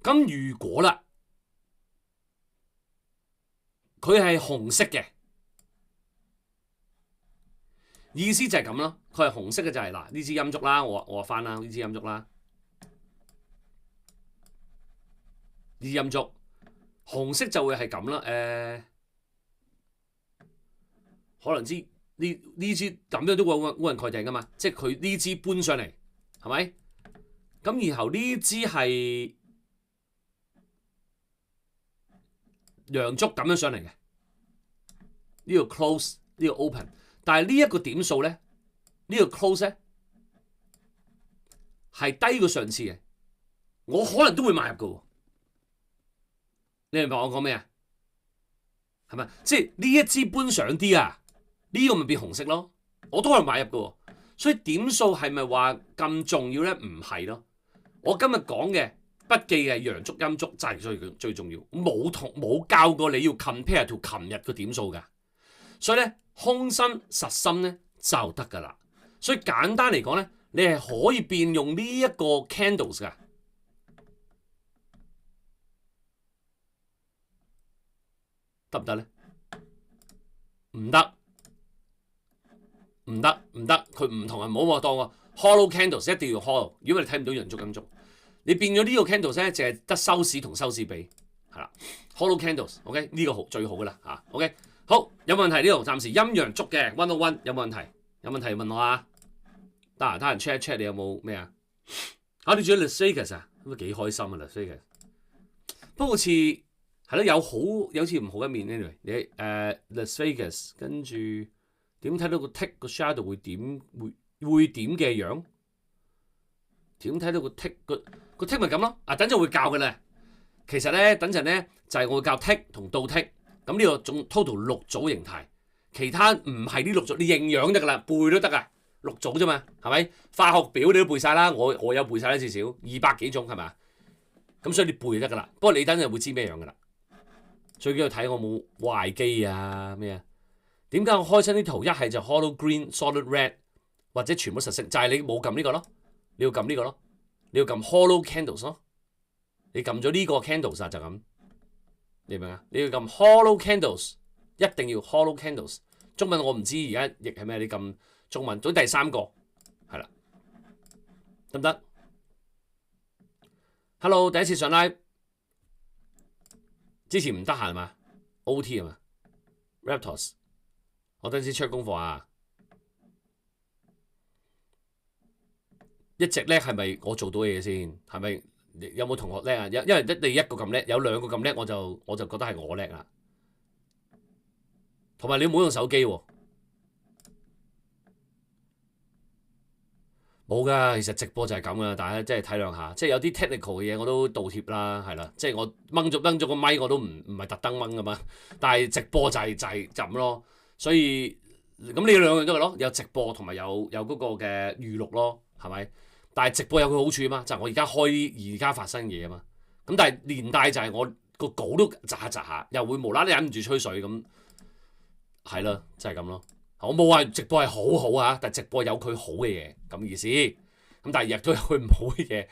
咁如果啦，佢係紅色嘅，意思就係咁咯。佢係紅色嘅就係嗱，呢支陰燭啦，我話翻啦，呢支陰燭啦，呢支陰燭紅色就會係咁啦。可能呢支咁樣都會烏雲蓋頂噶嘛，即係佢呢支搬上嚟，係咪？咁然後呢支係陽燭咁樣上嚟嘅，呢個 close 呢個 open， 但係呢一個點數咧，呢個 close 咧係低過上次嘅，我可能都會買入嘅。你明白我講咩啊？係咪？即係呢一支搬上啲啊，呢個咪變紅色咯，我都可能買入嘅。所以點數係咪話咁重要咧？唔係咯，我今日講嘅。筆記嘅陽燭陰燭就係最重要，冇教過你要 compare to 琴日個點數㗎，所以咧空心實心咧就得㗎啦。所以簡單嚟講咧，你係可以變用呢一個 candles 㗎，得唔得咧？唔得，佢唔同啊，唔好當個 hollow candles 一定要 hollow， 如果你睇唔到陽燭陰燭。你變咗呢個 candles 咧，淨係得收市同收市比，係啦。Hollow candles，OK， 呢個最好噶啦嚇。OK， 好，有問題呢度暫時陰陽燭嘅 101有冇問題？有問題問我啊。得閒 check 一 check 你有冇咩啊？你住喺 Las Vegas 啊？咁都幾開心啊 Las Vegas。不過好似係咯，有似唔好一面呢？你Las Vegas 跟住點睇到個 tick 個 shadow 會點嘅樣？點睇到個 tick 個 tick 咪咁咯？等陣會教嘅咧。其實咧，等陣咧就係我會教 tick 同倒 tick。咁呢個總 total 6組形態，其他唔係呢6組，你認樣得噶啦，背都得噶，6組啫嘛，係咪？化學表你都背晒啦，我有背晒啦，至少200幾種係咪？咁所以你背就得噶啦。不過你等陣會知咩樣噶啦。最緊要睇我冇壞機啊咩啊？點解我開親啲圖一係就 hollow green、solid red 或者全部實色，就係你冇撳呢個咯。你要撳呢個咯，你要撳 hollow candles 咯，你撳咗呢個 candles 啊就咁，你明唔明啊？你要撳 hollow candles， 一定要 hollow candles。中文我唔知而家譯係咩，你撳中文，總之第3個係啦，得唔得 ？Hello， 第一次上 live， 之前唔得閒係嘛 ？OT 係嘛 ？Raptors， 我等陣先 check 功課啊。一直咧係咪我做到嘢先？係咪有冇同學叻啊？因為你一個咁叻，有兩個咁叻，我就覺得係我叻啦。同埋你唔好用手機喎。冇㗎，其實直播就係咁㗎，大家真係體諒下。即係有啲 technical 嘅嘢我都道歉啦，係啦。即係我掹咗個咪我都唔係特登掹㗎嘛。但係直播就係咁咯。所以咁你兩樣都係咯，有直播同埋有嗰個嘅預錄咯，係咪？但係直播有佢好處啊嘛，就係我而家開而家發生嘢啊嘛。咁但係連帶就係我個稿都窒下，又會無啦啦忍唔住吹水咁，係啦，就係咁咯。我冇話直播係好好啊，但係直播有佢好嘅嘢咁意思。咁但係亦都有佢唔好嘅嘢。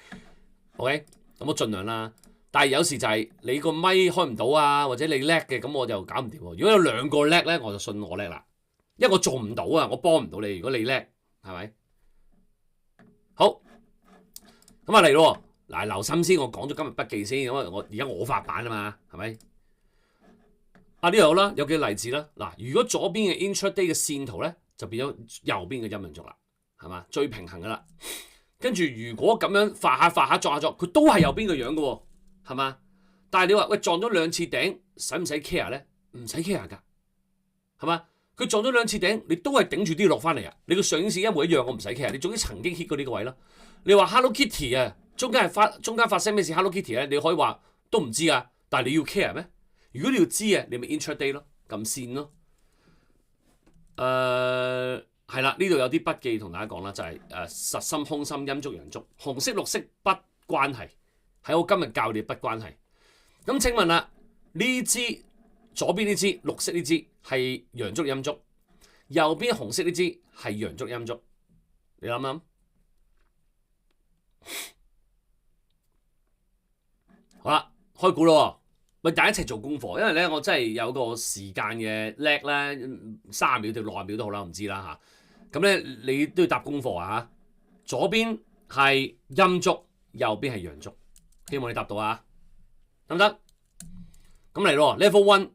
OK， 咁我盡量啦。但係有時就係你個咪開唔到啊，或者你叻嘅，咁我就搞唔掂。如果有兩個叻咧，我就信我叻啦。因為我做唔到啊，我幫唔到你。如果你叻，係咪？好，咁啊嚟咯。嗱，留心先，我講咗今日筆記先，因為我而家我發版啊嘛，係咪？啊呢度啦，有幾個例子啦。嗱，如果左邊嘅 intraday 嘅線圖咧，就變咗右邊嘅陰陽燭啦，係嘛？最平衡噶啦。跟住如果咁樣發下撞下撞，佢都係右邊嘅樣嘅喎，係嘛？但係你話喂撞咗兩次頂，使唔使 care 咧？唔使 care 㗎，係嘛？佢撞咗兩次頂，你都係頂住啲落翻嚟啊！你個上影線一模一樣，我唔使 care。你總之曾經 hit 過呢個位咯。你話 Hello Kitty 啊，中間發生咩事 Hello Kitty 咧？你可以話都唔知啊，但係你要 care 咩？如果你要知啊，你咪 intraday 咯，撳線咯。係啦，呢度有啲筆記同大家講啦，就係實心、空心、陰燭、陽燭，紅色、綠色不關係，喺我今日教你不關係。咁請問啦，呢支左邊呢支綠色呢支係陽燭陰燭，右邊紅色呢支係陽燭陰燭，你諗諗？好啦，開估咯。喂，大家一齊做功課，因為咧我真係有個時間嘅叻咧，30秒定60秒都好啦，唔知啦嚇。咁咧你都要答功課啊！左邊係陰燭，右邊係陽燭，希望你答到啊，得唔得？咁嚟咯 ，Level 1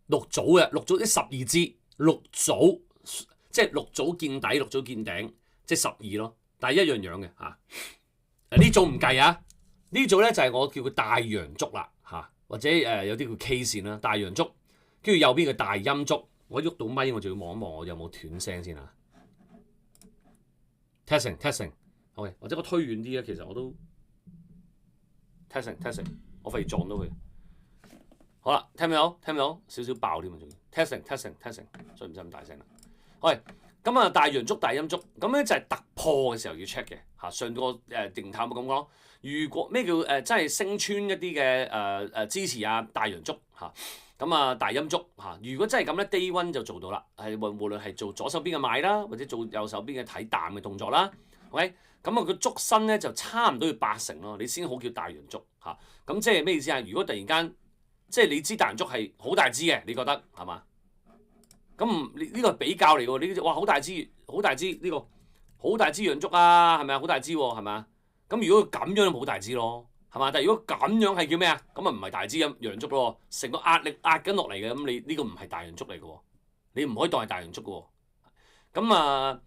6組嘅6組啲12支6組，即係6組見底6組見頂，即係12咯，但係一樣樣嘅嚇。呢組唔計啊，呢組咧就係我叫佢大陽燭啦嚇。或者有啲叫 K 線啦，大陽燭，跟住右邊嘅大陰燭，我喐到咪我就要望一望我有冇斷聲先啊。testing，OK， 或者我推遠啲啊，其實我都 testing， 我費事撞到佢。好啦，聽唔聽到？聽唔到？少少爆添啊，仲要 testing， 所以唔使咁大聲啦。喂，咁啊大陽燭、大陰燭，咁咧就係突破嘅時候要 check 嘅嚇。上個定探冇咁講。如果咩叫真係升穿一啲嘅支持啊大陽燭嚇，咁啊大陰燭嚇，如果真係咁咧 day one 就做到啦，係無論係做左手邊嘅買啦，或者做右手邊嘅睇淡嘅動作啦，OK， 咁啊個燭身咧就差唔多要80咯，你先好叫大陽燭嚇。咁即係咩意思啊？如果突然間即係你知大陽燭係好大支嘅，你覺得係嘛？咁呢個係比較嚟㗎，呢哇好大支呢個好大支陽燭啊，係咪啊？好大支喎，係咪啊？咁如果佢咁樣就冇大支咯，係嘛？但係如果咁樣係叫咩啊？咁啊唔係大支陽燭咯，成個壓力壓緊落嚟嘅，咁你呢個唔係大陽燭嚟嘅喎，你唔可以當係大陽燭嘅喎。咁啊，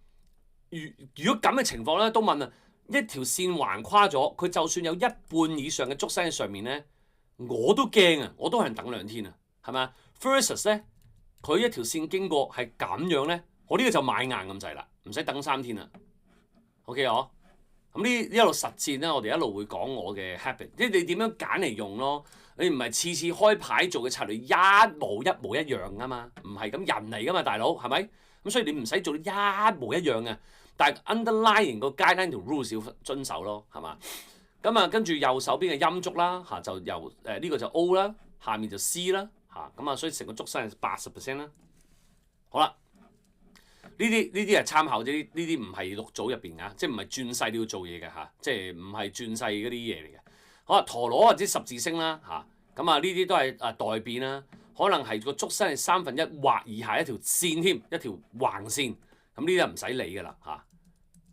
如果咁嘅情況咧，都問啊，一條線橫跨咗，佢就算有一半以上嘅燭身喺上面咧，我都驚啊，我都係等2天啊，係咪啊 ？Versus 咧，佢一條線經過係咁樣咧，我呢個就買硬咁滯啦，唔使等3天啦。OK 哦。咁呢一路實戰咧，我哋一路會講我嘅 habit，即係你點樣揀嚟用咯。你唔係次次開牌做嘅策略一模一樣啊嘛，唔係咁人嚟噶嘛，大佬係咪？咁所以你唔使做一模一樣嘅，但係 underlying 個 guideline 條 rules 要遵守咯，係嘛？咁啊，跟住右手邊嘅陰燭啦，嚇就由呢個就 O 啦，下面就 C 啦，嚇咁啊，所以成個燭身係80% 啦。好啦。呢啲係參考啫，呢啲唔係6組入邊㗎，即係唔係轉勢你要做嘢嘅嚇，即係唔係轉勢嗰啲嘢嚟嘅。好啊，陀螺或者十字星啦嚇，咁啊呢啲都係代變啦，可能係個燭身係1/3或以下一條線添，一條橫線，咁呢啲就唔使理㗎啦嚇，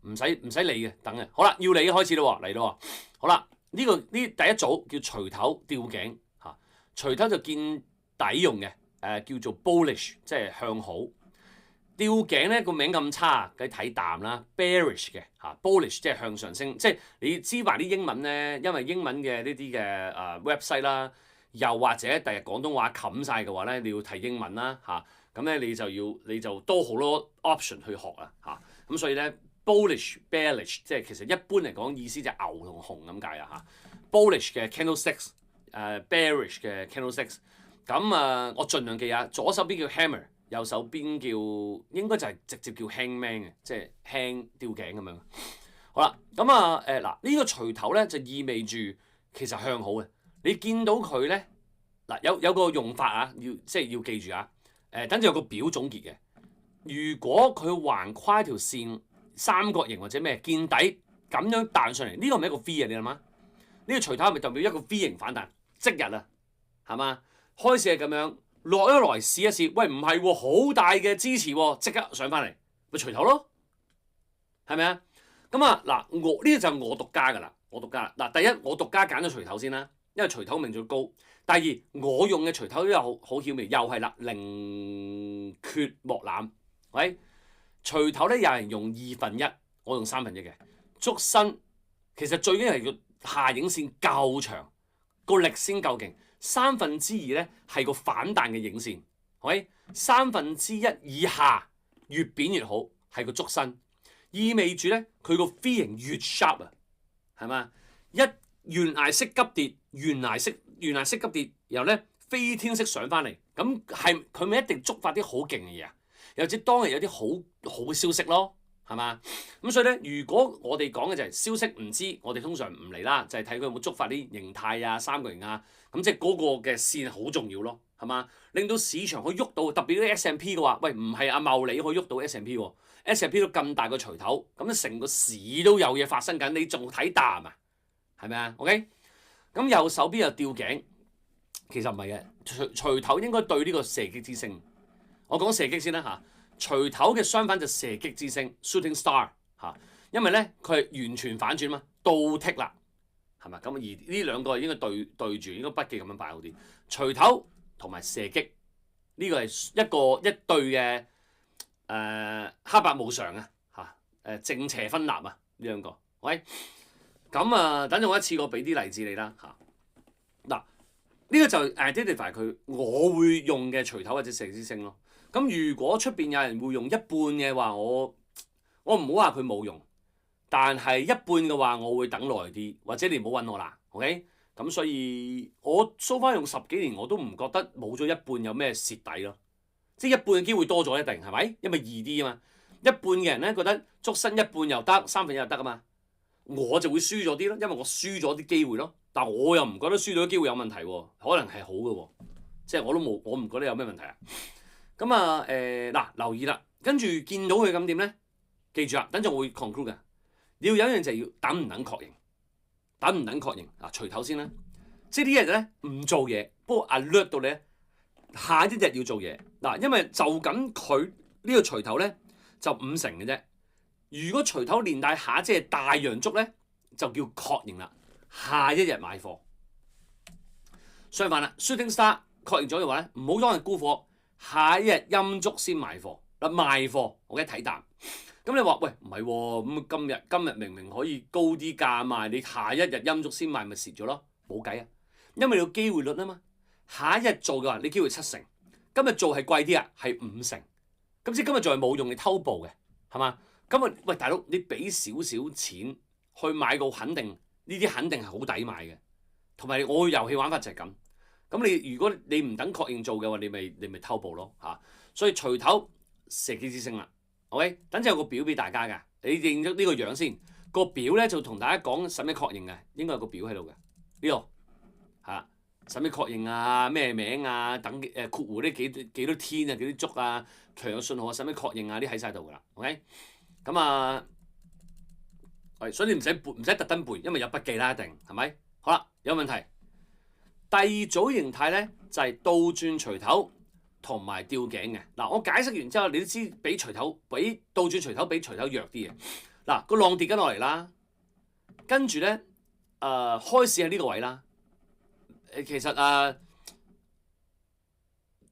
唔使理嘅，等嘅。好啦，要理開始咯喎，嚟咯喎。好啦，呢第一組叫錘頭吊頸嚇，錘頭就見底用嘅，叫做 bullish， 即係向好。吊頸咧個名咁差，梗係睇淡啦。bearish 嘅嚇，bullish 即係向上升，即係你知埋啲英文咧，因為英文嘅呢啲嘅website 啦，又或者第日廣東話冚晒嘅話咧，你要睇英文啦嚇，咁咧你就多好多 option 去學啊嚇，咁所以咧 bullish bearish 即係其實一般嚟講意思就係牛同熊咁解啊嚇。bullish 嘅 candlesticks， bearish 嘅 candlesticks， 咁我盡量記下，左手邊叫 hammer。右手邊叫應該就係直接叫 hangman 嘅，即係輕吊頸咁樣。好啦，咁嗱呢個錘頭咧就意味住其實向好嘅。你見到佢咧嗱有個用法啊，即係要記住啊。等陣有個表總結嘅。如果佢橫跨條線三角形或者咩見底咁樣彈上嚟，呢個唔係一個 V 啊？你諗下，呢個錘頭係咪代表一個 V 型反彈？即日啊，係嘛？開始係咁樣。落一來試一試，喂唔係喎，好大嘅支持喎，即刻上翻嚟，咪錘頭咯，係咪啊？咁啊嗱，我呢個就係我獨家噶啦，我獨家嗱，第一我獨家揀咗錘頭先啦，因為錘頭命中高。第二我用嘅錘頭都有好巧妙，又係啦，寧缺莫濫。喂，錘頭咧有人用1/2，我用1/3嘅。捉身其實最緊要係個下影線夠長，個力先夠勁。2/3咧係個反彈嘅影線，係1/3以下越扁越好，係個足身，意味住咧佢個 V 型越 sharp 啊，係嘛？一懸崖式急跌，懸崖式急跌，然後咧飛天式上翻嚟，咁係佢咪一定觸發啲好勁嘅嘢啊？又或者當日有啲好嘅消息咯，係嘛？咁所以咧，如果我哋講嘅就係消息唔知，我哋通常唔嚟啦，就係睇佢有冇觸發啲形態啊、三角形啊。咁即係嗰個嘅線好重要咯，係嘛？令到市場可以喐到，特別啲 S&P 嘅話，喂唔係阿茂你可以喐到 S&P 喎 ，S&P 都咁大個錘頭，咁成個市都有嘢發生緊，你仲睇淡啊？係咪啊 ？OK， 咁右手邊有吊頸，其實唔係嘅，錘頭應該對呢個射擊之星。我講射擊先啦嚇，錘頭嘅相反就射擊之星 （shooting star） 嚇，因為咧佢係完全反轉嘛，倒剔啦。係嘛？咁而呢兩個應該對住，應該筆記咁樣擺好啲。錘頭同埋射擊呢個係一對嘅黑白無常啊嚇，正邪分立啊呢兩個。喂，咁等陣我一次過俾啲例子你啦嚇。嗱，呢個就 identify 佢我會用嘅錘頭或者射擊之星咯。咁如果出邊有人會用一半嘅話，我唔好話佢冇用。但係一半嘅話，我會等耐啲，或者你唔好揾我啦，OK？咁所以我 so far 用10幾年，我都唔覺得冇咗一半有咩蝕底咯。即係一半嘅機會多咗一定係咪？因為易啲啊嘛。一半嘅人咧覺得捉身一半又得，1/3又得啊嘛。我就會輸咗啲咯，因為我輸咗啲機會咯。但我又唔覺得輸咗啲機會有問題喎，可能係好嘅喎。即係我唔覺得有咩問題啊。咁嗱，留意啦，跟住見到佢咁點咧？記住啦，等陣我會 conclude 嘅。你要有一樣就係要等唔等確認，等唔等確認嗱，錘頭先啦，即係啲人咧唔做嘢，不過 alert 到你咧，下一日要做嘢嗱，因為就咁佢呢個錘頭咧就5成嘅啫，如果錘頭連帶下即係大陽燭咧，就叫確認啦，下一日買貨。相反啦 ，shooting star 確認咗嘅話咧，唔好當日沽貨，下一日陰燭先買貨嗱，賣貨我嘅睇淡。咁你話喂唔係喎，咁今日明明可以高啲價賣，你下一日陰燭先賣咪蝕咗咯？冇計啊，因為你有機會率啊嘛。下一日做嘅話，你機會7成，今日做係貴啲啊，係5成。咁即係今日做係冇用，你偷步嘅係嘛？今日喂大佬，你俾少少錢去買個肯定，呢啲肯定係好抵買嘅。同埋我遊戲玩法就係咁。咁你如果你唔等確認做嘅話，你咪偷步咯嚇。所以錘頭射擊之星啦。OK， 等陣有個表俾大家㗎，你認咗呢個樣先。個表咧就同大家講使咩確認嘅，應該有個表喺度嘅。呢度嚇使咩確認啊？咩名啊？等括弧啲幾多天啊？幾多足啊？強有信號啊？使咩確認啊？啲喺晒度㗎啦。OK， 咁所以你唔使特登背，因為有筆記啦，一定係咪？好啦，有問題。第二組形態咧就係倒轉錘頭同埋吊頸嘅嗱，我解釋完之後，你都知比倒轉錘頭比錘頭弱啲嘅嗱，個浪跌緊落嚟啦，跟住咧開市喺呢個位啦，其實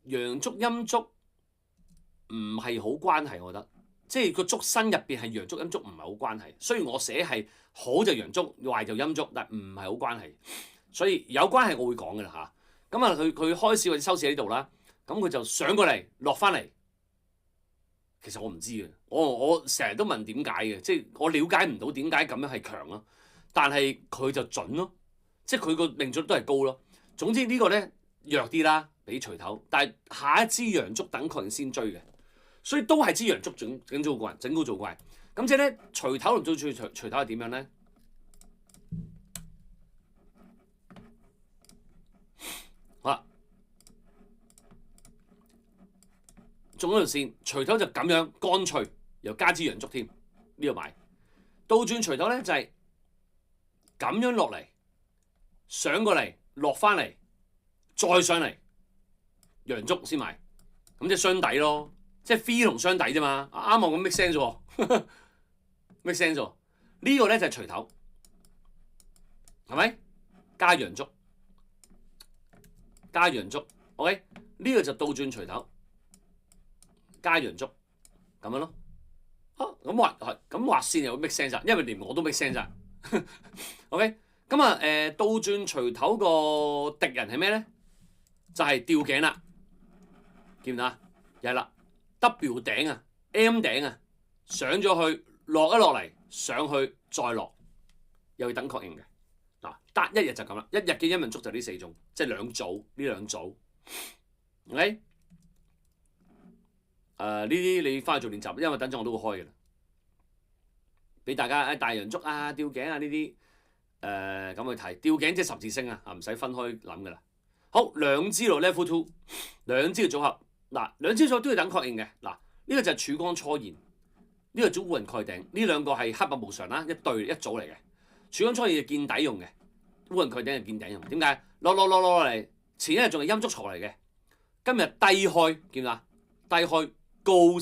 陽燭陰燭唔係好關係，我覺得。即係個燭身入邊係陽燭陰燭唔係好關係。雖然我寫係好就陽燭，壞就陰燭，但唔係好關係。所以有關係我會講㗎啦嚇。咁啊，佢開市或者收市喺呢度啦，咁佢就上過嚟落翻嚟。其實我唔知嘅，我成日都問點解嘅，即係我了解唔到點解咁樣係強咯。但係佢就準咯，即係佢個命中率都係高咯。總之呢個咧弱啲啦，俾錘頭。但係下一支陽燭等確認先追嘅。所以都係支陽燭整高做怪，咁即係咧錘頭同錘頭係點樣咧？好啦，中咗條線，錘頭就咁樣乾脆，又加支陽燭添，呢度買。倒轉錘頭咧就係咁樣落嚟，上過嚟，落翻嚟，再上嚟，陽燭先買，咁即係雙底咯。即係 free 同雙底啫嘛，啱我咁 make sense 喎，make sense 喎。呢個咧就係錘頭，係咪？加陽燭，加陽燭 ，OK？ 呢個就倒轉錘頭，加陽燭，咁樣咯。咁畫線又 make sense 啊，因為連我都 make sense 啊。OK？ 咁啊倒轉錘頭個敵人係咩咧？就係吊頸啦，見唔見啊？又係啦。W 頂啊 ，M 頂啊，上咗去，落一落嚟，上去再落，又要等確認嘅。嗱，得一日就咁啦，一日嘅陰陽燭就呢4種，即係兩組。OK， 呢啲你翻去做練習，因為等陣我都會開嘅啦，俾大家大陽燭啊、吊頸啊呢啲咁去睇。吊頸即係十字星啊，唔使分開諗噶啦。好，兩支路 level 2，兩支嘅組合。嗱，兩支組都要等確認嘅。嗱，呢個就係曙光初現，呢個組烏雲蓋頂，呢兩個係黑白無常啦，一對一組嚟嘅。曙光初現係見底用嘅，烏雲蓋頂係見底用。點解？落嚟，前一日仲係陰燭錯嚟嘅，今日低開，見啦，低開高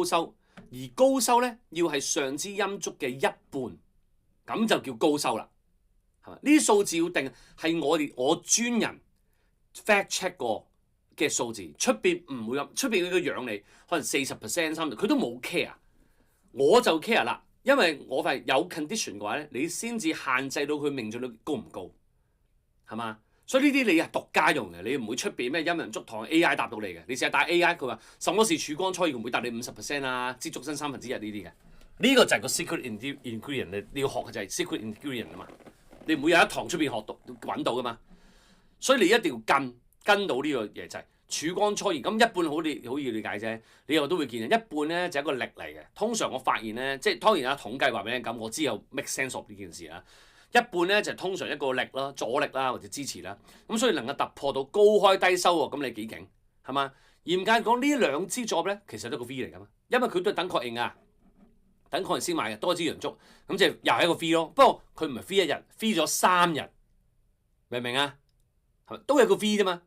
收，而高收咧要係上支陰燭嘅一半，咁就叫高收啦，係咪？呢啲數字要定係我專人 fact check 過嘅數字，出邊唔會咁，出邊佢個養你可能40%、30%，佢都冇 care， 我就 care 啦，因為我發現有 condition 嘅話咧，你先至限制到佢命中率高唔高，係嘛？所以呢啲你係獨家用嘅，你唔會出邊咩陰陽燭堂 AI 答到你嘅，你成日打 AI 佢話什麼是曙光初現，唔會答你50%啊，支燭身1/3呢啲嘅，呢個就係個 secret ingredient， 你要學嘅就係 secret ingredient 啊嘛，你唔會有一堂出邊學到揾到噶嘛，所以你一定要跟到呢個嘢就係曙光初現，咁一半好易理解啫。你又都會見，一半咧就係一個力嚟嘅。通常我發現咧，即係當然啦，統計話俾你咁，我知有 make sense of 呢件事啦。一半咧就係通常一個力啦、阻力啦或者支持啦。咁所以能夠突破到高開低收喎，咁你幾勁係嘛？嚴格講呢兩支作咧，其實都係個 V 嚟㗎嘛，因為佢都係等確認啊，等確認先買嘅，多一支陽燭，咁即係又係一個 V 咯。不過佢唔係 V 一日，V 咗3日，明唔明啊？係咪都係個 V 啫嘛？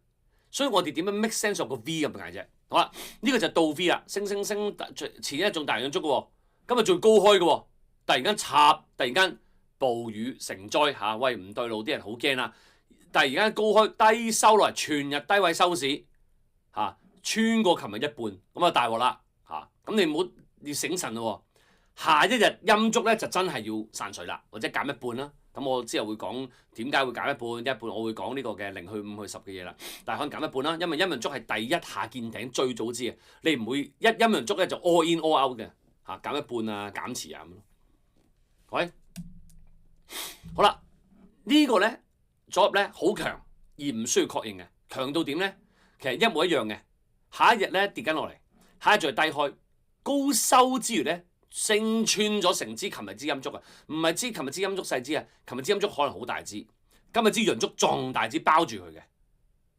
所以我哋點樣 make sense of 個 V 咁解啫？好啦，呢個就倒 V 啦，升，前一日仲大陽燭嘅喎，今日最高開嘅喎，突然間插，突然間暴雨成災嚇，喂唔對路，啲人好驚啦。突然間高開低收落嚟，全日低位收市嚇，穿過琴日一半，咁啊大鑊啦嚇，咁你唔好要醒神咯喎，下一日陰燭咧就真係要散水啦，或者減一半啦。咁我之後會講點解會減一半，我會講呢個嘅0去5去10嘅嘢啦。但係可能減一半啦，因為陰陽燭係第一下見頂最早知嘅，你唔會一陰陽燭咧就 all in all out 嘅嚇，減一半啊減持啊咁咯。喂，好啦，呢個咧組合咧好強而唔需要確認嘅，強到點咧？其實一模一樣嘅，下一日咧跌緊落嚟，下一日再低開高收之餘咧。升穿咗成支琴日支陰燭啊，唔係支琴日支陰燭細支啊，琴日支陰燭可能好大支，今日支陽燭仲大支包住佢嘅，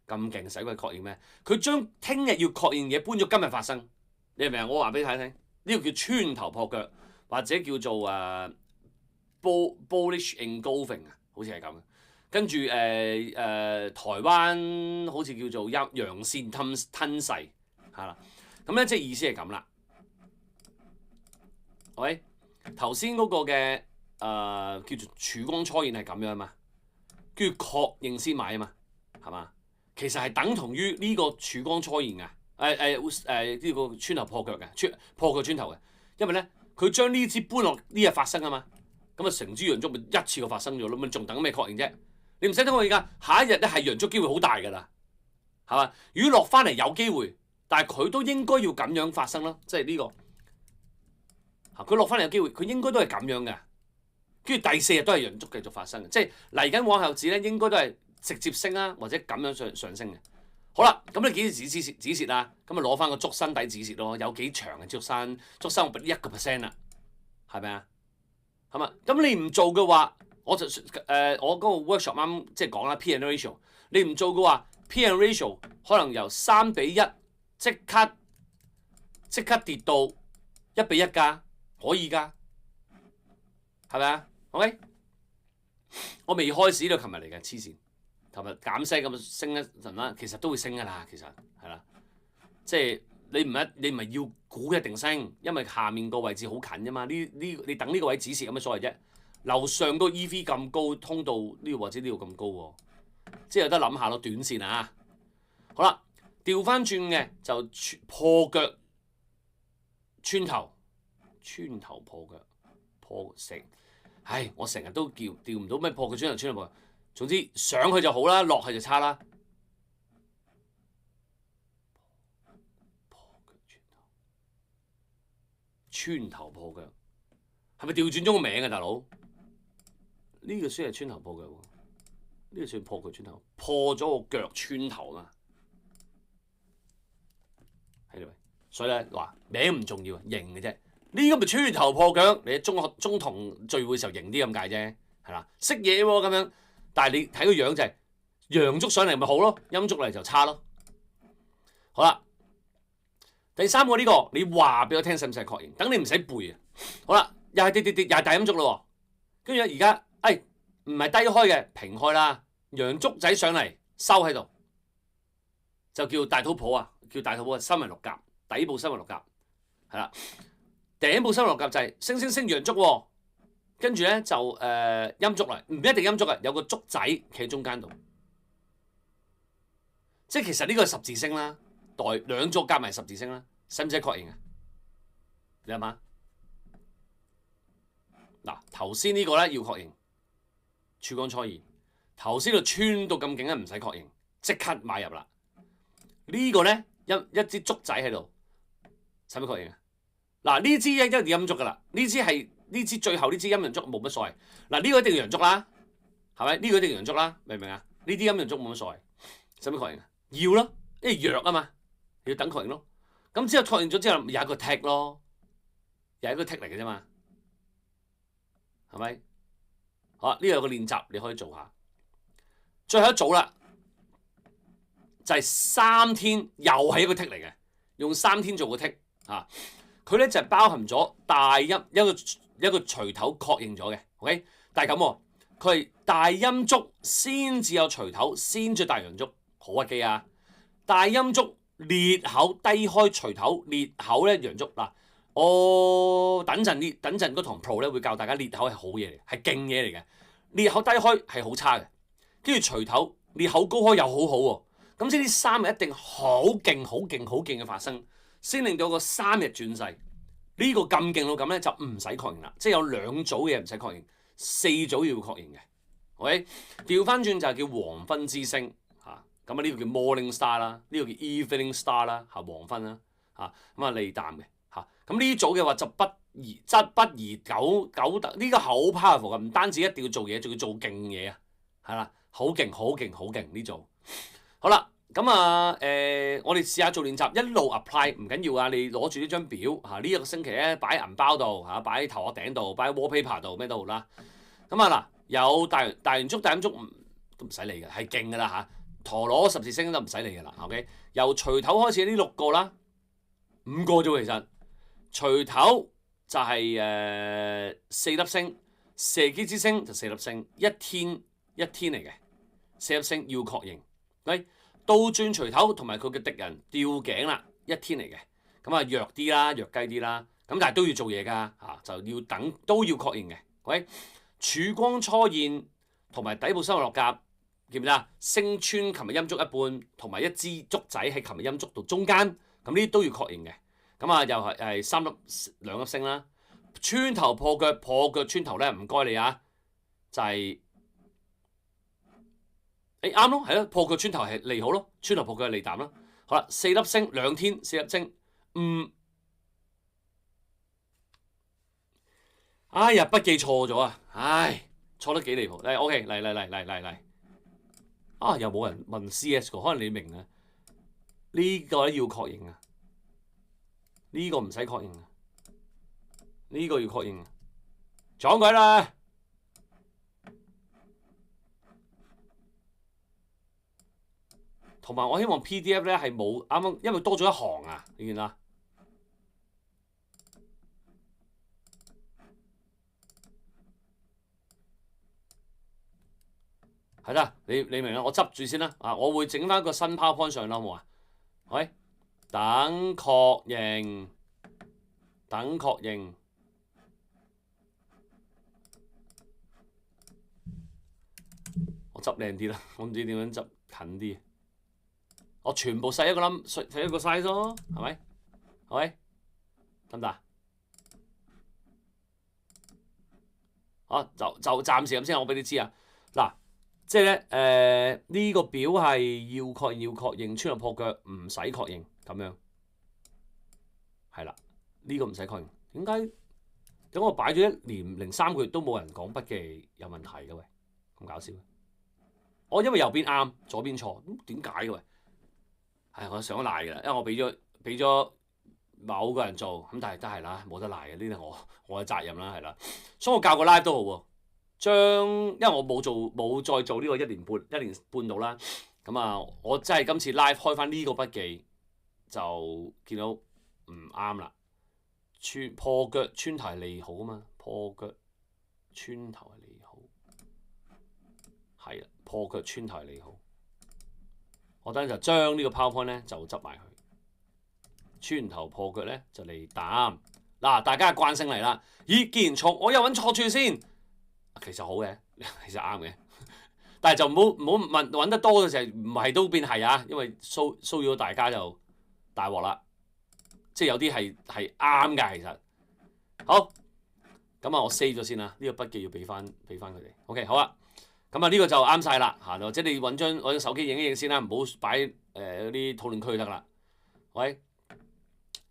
咁勁使鬼確認咩？佢將聽日要確認嘢搬咗今日發生，你明唔明啊？我話俾你睇聽，呢個叫穿頭破腳，或者叫做bullish engulfing 啊，好似係咁。跟住台灣好似叫做陽線吞噬係啦，咁咧即係意思係咁啦。喂，頭先嗰個嘅叫做曙光初現係咁樣嘛，跟住確認先買啊嘛，係嘛？其實係等同於呢個曙光初現啊，呢個穿頭破腳嘅，破腳穿頭嘅，因為咧佢將呢支搬落呢日發生啊嘛，咁啊成支陽燭咪一次過發生咗咯，咁仲等咩確認啫？你唔使等我而家，下一日咧係陽燭機會好大㗎啦，係嘛？如果落翻嚟有機會，但係佢都應該要咁樣發生啦，即係呢個佢落翻嚟有機會，佢應該都係咁樣嘅。跟住第4日都係陽燭繼續發生嘅，即係嚟緊往後指咧，應該都係直接升啊，或者咁樣上升嘅。好啦，咁你幾時止蝕啊？咁咪攞翻個燭身底止蝕咯，有幾長嘅燭身我俾1% 啦，係咪啊？係嘛？咁你唔做嘅話，我嗰個 workshop 啱即係講啦 P/N ratio， 你唔做嘅話 P/N ratio 可能由3:1即刻跌到1:1㗎，可以㗎，係咪啊？OK， 我未開始到琴日嚟嘅，黐線，琴日減息咁升一陣啦，其實都會升㗎啦，其實係啦，即係你唔係要估一定升，因為下面個位置好近啫嘛，你等呢個位止蝕有乜所謂啫？樓上個 EV 咁高，通道呢度或者呢度咁高喎，即係有得諗下咯，短線啊，好啦，調翻轉嘅就破腳穿頭破腳破成。唉，我成日都調唔到咩破腳穿頭穿頭，總之上去就好啦，落去就差啦。破腳穿頭破腳，係咪調轉咗個名啊，大佬？呢個先係穿頭破腳喎，呢個算破腳穿頭，破咗個腳穿頭啊嘛。係咪？所以咧話名唔重要，型嘅啫。呢個咪穿頭破腳，你中同聚會時候型啲咁解啫，係啦，識嘢喎咁樣。但係你睇個樣就係陽燭上嚟咪好咯，陰燭嚟就差咯。好啦，第3個呢個你話俾我聽使唔使確認？等你唔使背啊。好啦，又係跌，又係大陰燭咯。跟住而家唔係低開嘅平開啦，陽燭仔上嚟收喺度，就叫大肚婆啊，叫大肚婆三文六甲，底部三文六甲係啦。頂部三六甲就係升陽燭喎，跟住咧就陰燭嚟，唔一定陰燭啊，有個燭仔企喺中間度，即係其實呢個係十字星啦，兩燭夾埋十字星啦，使唔使確認啊？你諗下，嗱頭先呢個咧要確認，曙光初現，頭先度穿到咁勁咧唔使確認，即刻買入啦。呢個咧一支燭仔喺度，使唔使確認啊？嗱呢支一定陰燭噶啦，呢支最後呢支陰陽燭冇乜所謂。嗱呢個一定陽燭啦，係咪？呢個一定陽燭啦，明唔明啊？呢啲陰陽燭冇乜所謂，使唔使確認啊？要咯，因為弱啊嘛，要等確認咯。咁之後確認咗之後，有一個剔咯，又係一個剔嚟嘅啫嘛，係咪？好啦，呢度有個練習你可以做下。最後一組啦，就係3天，又係一個剔嚟嘅，用3天做個剔啊。佢咧就係包含咗大陰一個錘頭確認咗嘅 ，OK？ 但係咁喎，佢係大陰燭先至有錘頭，先至大陽燭，好屈機啊！大陰燭裂口低開錘頭，裂口咧陽燭嗱，我等陣嗰堂 Pro 咧會教大家裂口係好嘢嚟，係勁嘢嚟嘅。裂口低開係好差嘅，跟住錘頭裂口高開又好好喎。咁即係呢3日一定好勁嘅發生。先令到個3日轉勢，呢個咁勁到咁咧就唔使確認啦，即係有2組嘢唔使確認，4組要確認嘅。OK， 調翻轉就係叫黃昏之星嚇，咁啊呢個叫 Morning Star 啦，呢個叫 Evening Star 啦嚇，黃昏啦嚇，咁啊利淡嘅嚇。咁呢組嘅話就不宜久等，呢個好 powerful 嘅，唔單止一定要做嘢，仲要做勁嘢啊，係啦，好勁呢組。好啦。咁我哋試下做練習，一路 apply 唔緊要啊！你攞住呢張表嚇，呢一個星期咧擺喺銀包度嚇，擺喺頭殼頂度，擺喺 wallpaper 度，咩都好啦。咁嗱，有大陽燭、大陰燭都唔使理嘅，係勁噶啦嚇。陀螺、十字星都唔使理噶啦。OK， 由錘頭開始呢6個啦，5個啫其實。錘頭就係4粒星，射擊之星就4粒星，一天嚟嘅4粒星要確認。喂。倒轉錘頭同埋佢嘅敵人吊頸啦，一天嚟嘅，咁啊弱啲啦，弱雞啲啦，咁但係都要做嘢㗎嚇，就要等都要確認嘅。喂，曙光初現同埋底部三六甲，記唔記得啊？升穿琴日陰燭一半，同埋一支燭仔喺琴日陰燭度中間，咁呢啲都要確認嘅。咁啊又係2粒星啦。穿頭破腳穿頭咧，唔該你啊，就係啱咯，係咯，破腳穿頭係利好咯，穿頭破腳係利淡咯。好啦，4粒星2天4粒星，哎呀筆記錯咗啊，唉錯得幾離譜。嚟 OK 嚟，啊又冇人問 CS 個，可能你明啊，呢個要確認啊，呢個唔使確認啊。呢個要確認，撞鬼啦！同埋我希望 PDF 咧係冇啱啱，因為多咗一行啊，你見啦？係啦，你明啦，我執住先啦，啊，我會整翻個新 PowerPoint 上啦，好冇啊？喂，等確認。執靚啲啦，我唔知點樣執近啲。我全部細一個size 咯，係咪？得唔得？啊，就暫時咁先，我俾你知啊。嗱，即係咧，呢個表係要確認，穿頭破腳唔使確認咁樣，係啦，呢個唔使確認。點解？咁我擺咗1年零3個月都冇人講筆記有問題嘅喂，咁搞笑。我因為右邊啱，左邊錯，咁點解嘅喂？係我想賴嘅啦，因為我俾咗某個人做，咁但係都係啦，冇得賴嘅，呢啲我嘅責任啦，係啦。所以我教個 live 都好喎，因為我冇再做呢個1年半到啦。咁啊，我真係今次 live 開翻呢個筆記就見到唔啱啦。破腳穿頭係利好啊嘛，破腳穿頭係利好，係啦，破腳穿頭係利好。我等陣就將呢個 PowerPoint 咧就執埋佢，穿頭破腳咧就利淡。嗱，大家嘅慣性嚟啦。咦，既然錯，我又揾錯處先。其實好嘅，其實啱嘅，但係就唔好問揾得多嘅時候，唔係都變係啊，因為騷擾大家就大鑊啦。即係有啲係啱㗎，其實好。咁啊，我 save 咗先啦。呢個筆記要俾翻佢哋。OK， 好啦。咁啊，呢個就啱晒啦嚇，或者你揾張手機影一影先啦，唔好擺嗰啲討論區就得啦。喂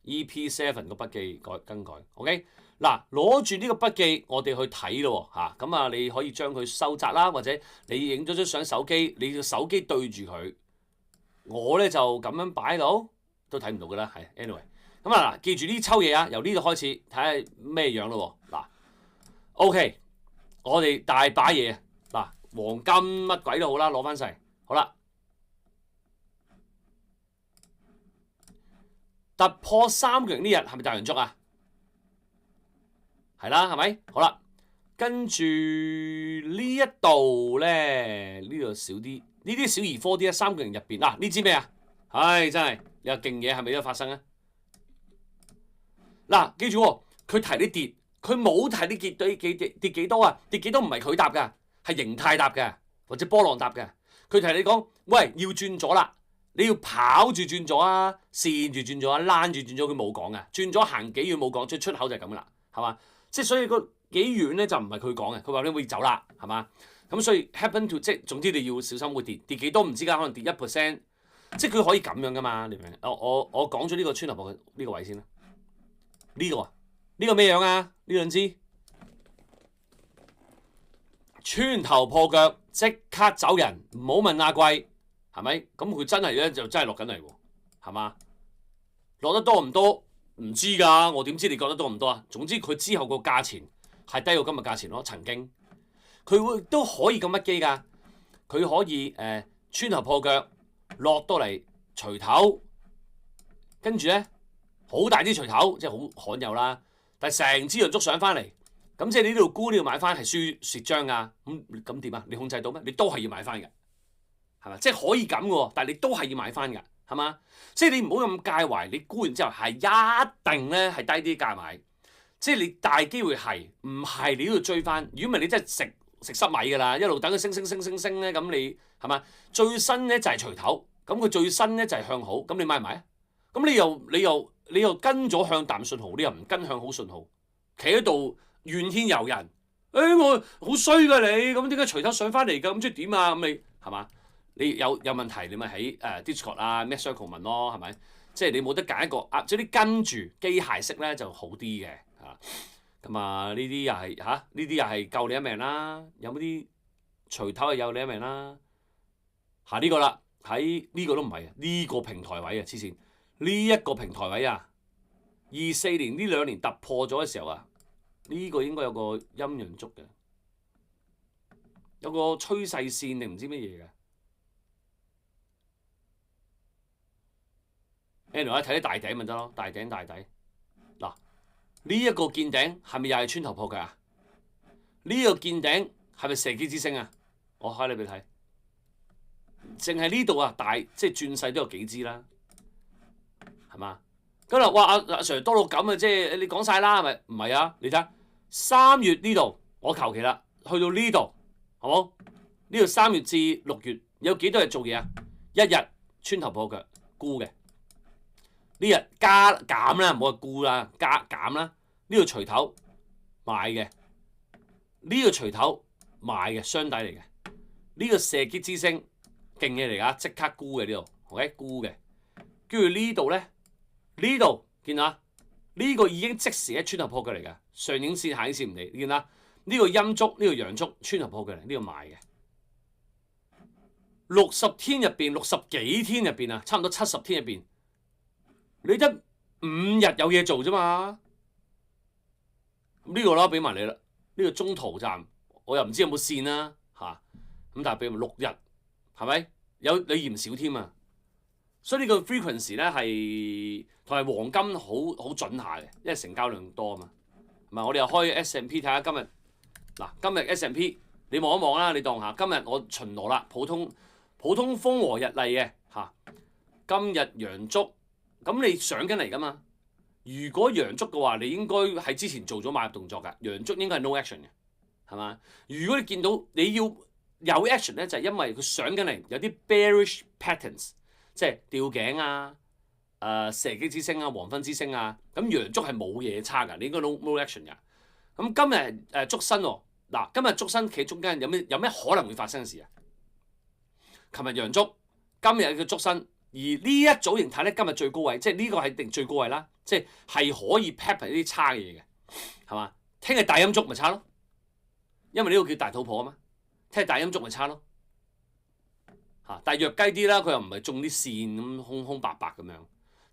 ，EP7 個筆記更改。OK， 嗱，攞住呢個筆記，我哋去睇咯嚇。咁啊，你可以將佢收窄啦，或者你影咗張相手機，你個手機對住佢。我咧就咁樣擺到都睇唔到㗎啦。係 anyway。咁啊嗱，記住呢抽嘢啊，由呢度開始睇下咩樣咯喎。嗱 ，OK， 我哋大把嘢嗱，黃金乜鬼都好啦，攞翻晒。好啦，突破3角形呢日係咪大陽燭啊？係啦，係咪？好啦，跟住呢一度咧，呢度少啲，呢啲小兒科啲啊。3角形入邊嗱，呢支咩啊？唉，真係你話勁嘢係咪都發生啊？嗱，記住喎，佢提你跌，佢冇提你跌幾多啊？跌幾多唔係佢答㗎，係形態答嘅，或者波浪答嘅。佢提你講，喂，要轉咗啦，你要跑住轉咗啊，跣住轉咗啊，躝住轉咗，佢冇講嘅。轉咗行幾遠冇講，出口就係咁啦，係嘛？即係所以個幾遠咧就唔係佢講嘅，佢話你會走啦，係嘛？咁所以 happen to 即係總之你要小心會跌幾多唔知㗎，可能跌1%，即係佢可以咁樣㗎嘛？你明唔明？我講咗呢個穿頭破呢個位先啦。呢個咩樣啊？呢兩支穿頭破腳，即刻走人，唔好問阿貴，係咪？咁佢真係咧就真係落緊嚟喎，係嘛？落得多唔多唔知㗎，我點知你覺得多唔多啊？總之佢之後個價錢係低過今日價錢咯，曾經佢會都可以咁乜機㗎，佢可以穿頭破腳落到嚟錘頭，跟住咧。好大啲錘頭，即係好罕有啦。但係成支陽燭上翻嚟，咁即係你呢度沽呢度買翻係輸蝕張㗎。咁點啊？你控制到咩？你都係要買翻嘅，係嘛？即係可以咁嘅喎，但係你都係要買翻㗎，係嘛？即係你唔好咁介懷，你沽完之後係一定咧係低啲價買，即係你大機會係唔係你都要追翻？如果唔係你真係食濕米㗎啦，一路等佢升咧，咁你係嘛？最新咧就係錘頭，咁佢最新咧就係向好，咁你買唔買啊？咁你又跟咗向淡信號，你又唔跟向好信號，企喺度怨天尤人。我好衰㗎你，咁點解隨頭上翻嚟㗎？咁即係點啊？咁你係嘛？你有問題，你咪喺Discord 啊咩 Circle 問咯，係咪？即係你冇得揀一個即係啲跟住機械式咧就好啲嘅嚇。咁呢啲又係呢啲又係救你一命啦。有冇啲隨頭係有你一命啦？呢個啦，喺呢個都唔係呢個平台位啊，黐線！呢一個平台位啊，24年呢2年突破咗嘅時候啊，呢個應該有個陰陽燭嘅，有個趨勢線定唔知乜嘢嘅。anyway 睇啲大頂咪得咯，大頂大底。嗱，呢一個見頂係咪又係穿頭破腳啊？呢個見頂係咪射擊之星啊？我開你俾你睇，淨係呢度啊大，即係轉勢都有幾支啦，係嘛？咁啊，哇！阿 Sir 多到咁啊，即係你講晒啦，係咪？唔係啊，你睇下3月呢度，我求其啦，去到呢度，好冇？呢度3月至6月有幾多日做嘢啊？1日穿頭破腳沽嘅，呢日加減啦，唔好話沽啦，加減啦。呢個錘頭買嘅，呢個錘頭買嘅雙底嚟嘅，呢個射擊之星勁嘢嚟㗎，即刻沽嘅呢度 ，OK 沽嘅。跟住呢度咧，呢度見下呢個已經即時一穿頭破腳嚟嘅，上影線下影線唔理，你見啦？呢個陰燭呢個陽燭穿頭破腳嚟，呢個買嘅。60天入邊，60幾天入邊啊，差唔多70天入邊，你得5日有嘢做啫嘛。呢個啦，俾埋你啦。呢個中途站，我又唔知有冇線啦嚇。咁但係俾埋6日，係咪有你嫌少添啊？所以呢個 frequency 咧係同埋黃金好準下嘅，因為成交量多啊嘛。唔係我哋又開 S&P 睇下今日嗱，今日 S&P 你望一望啦，你當下今日我巡邏啦，普通風和日麗嘅嚇。今日陽燭，咁你上緊嚟噶嘛？如果陽燭嘅話，你應該喺之前做咗買入動作㗎。陽燭應該係 no action 嘅，係嘛？如果你見到你要有 action 咧，就係因為佢上緊嚟有啲 bearish patterns， 即係吊頸啊、射擊之星啊、黃昏之星啊。咁陽燭係冇嘢差㗎，你應該 no action 㗎。咁今日燭身喎，嗱今日燭身企中間有咩可能會發生嘅事啊？琴日陽燭，今日嘅燭身。而呢一組形態咧，今日最高位，即係呢個係定最高位啦，即係可以 pattern 啲差嘅嘢嘅，係嘛？聽日大陰燭咪差咯，因為呢個叫大肚婆啊嘛，聽日大陰燭咪差咯，嚇！但係弱雞啲啦，佢又唔係中啲線咁空空白白咁樣，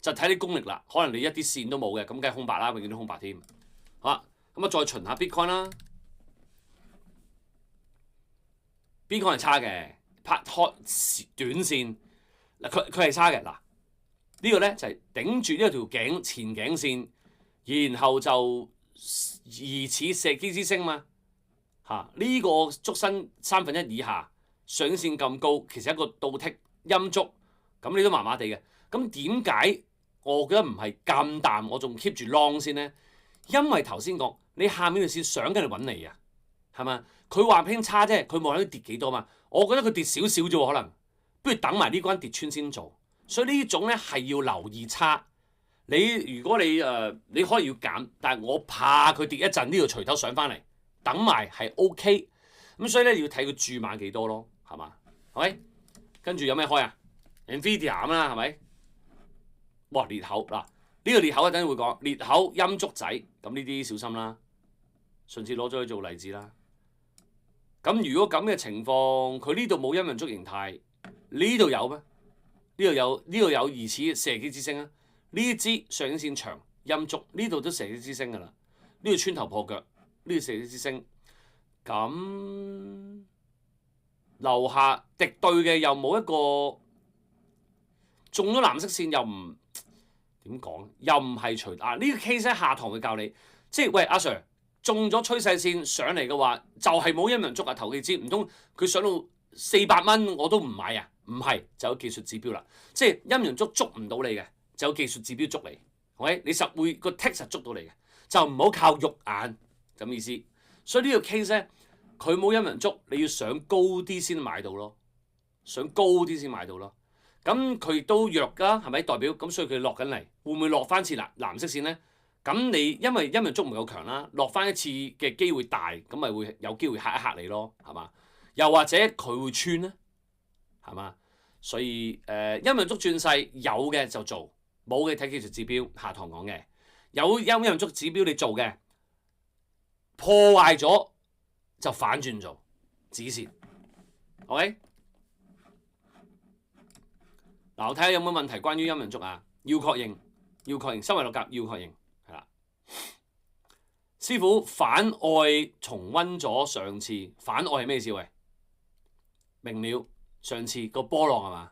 就睇啲功力啦。可能你一啲線都冇嘅，咁梗係空白啦，永遠都空白添。好啦，咁啊再巡下 Bitcoin 啦，Bitcoin 係差嘅，拍開短線。嗱佢係差嘅，嗱呢個咧就係頂住呢條頸前頸線，然後就疑似射擊之星嘛嚇，呢個燭身1/3以下上線咁高，其實一個倒剔陰燭，咁你都麻麻地嘅。咁點解我覺得唔係咁淡，我仲 keep 住 long 先咧？因為頭先講你下面條線上緊嚟揾你啊，係嘛？佢話偏差啫，佢冇諗跌幾多嘛。我覺得佢跌少少啫喎，可能。不如等埋呢關跌穿先做，所以呢種咧係要留意差。如果你你可以要減，但係我怕佢跌一陣，呢度隨頭上翻嚟，等埋係 OK。咁所以咧要睇佢注碼幾多咯，係嘛？係咪？跟住有咩開啊 ？Nvidia 咁啦，係咪？哇裂口嗱，呢個裂口一陣會講裂口陰燭仔，咁呢啲小心啦。上次攞咗去做例子啦。咁如果咁嘅情況，佢呢度冇陰陽燭形態。呢度有咩？呢度有疑似射擊之星啊！呢支上影線長陰燭，呢度都射擊之星噶啦。呢度穿頭破腳，呢度射擊之星。咁樓下敵對嘅又冇一個中咗藍色線，又唔點講？又唔係除呢個 case 喺下堂會教你，即係喂阿 Sir 中咗趨勢線上嚟嘅話，就係冇陰陽燭啊！投機知唔通佢上到400蚊我都唔買啊？唔係就有技術指標啦，即係陰陽燭捉唔到你嘅，就有技術指標捉你，OK？你實會個 tick 實捉到你嘅，就唔好靠肉眼咁意思。所以呢個 case 咧，佢冇陰陽燭，你要上高啲先買到咯，上高啲先買到咯。咁佢都弱㗎，係咪代表？咁所以佢落緊嚟，會唔會落翻次藍色線咧？咁你因為陰陽燭唔夠強啦，落翻一次嘅機會大，咁咪會有機會嚇一嚇你咯，係嘛？又或者佢會穿咧，係嘛？所以陰陽燭轉勢有嘅就做，冇嘅睇技術指標。下堂講嘅有陰陽燭指標你做嘅破壞咗就反轉做止蝕 ，OK？ 嗱，我睇下有冇問題關於陰陽燭啊？要確認，收為六甲要確認，係啦。師傅反外重溫咗上次，反外係咩事？喂，明了，上次個波浪係嘛？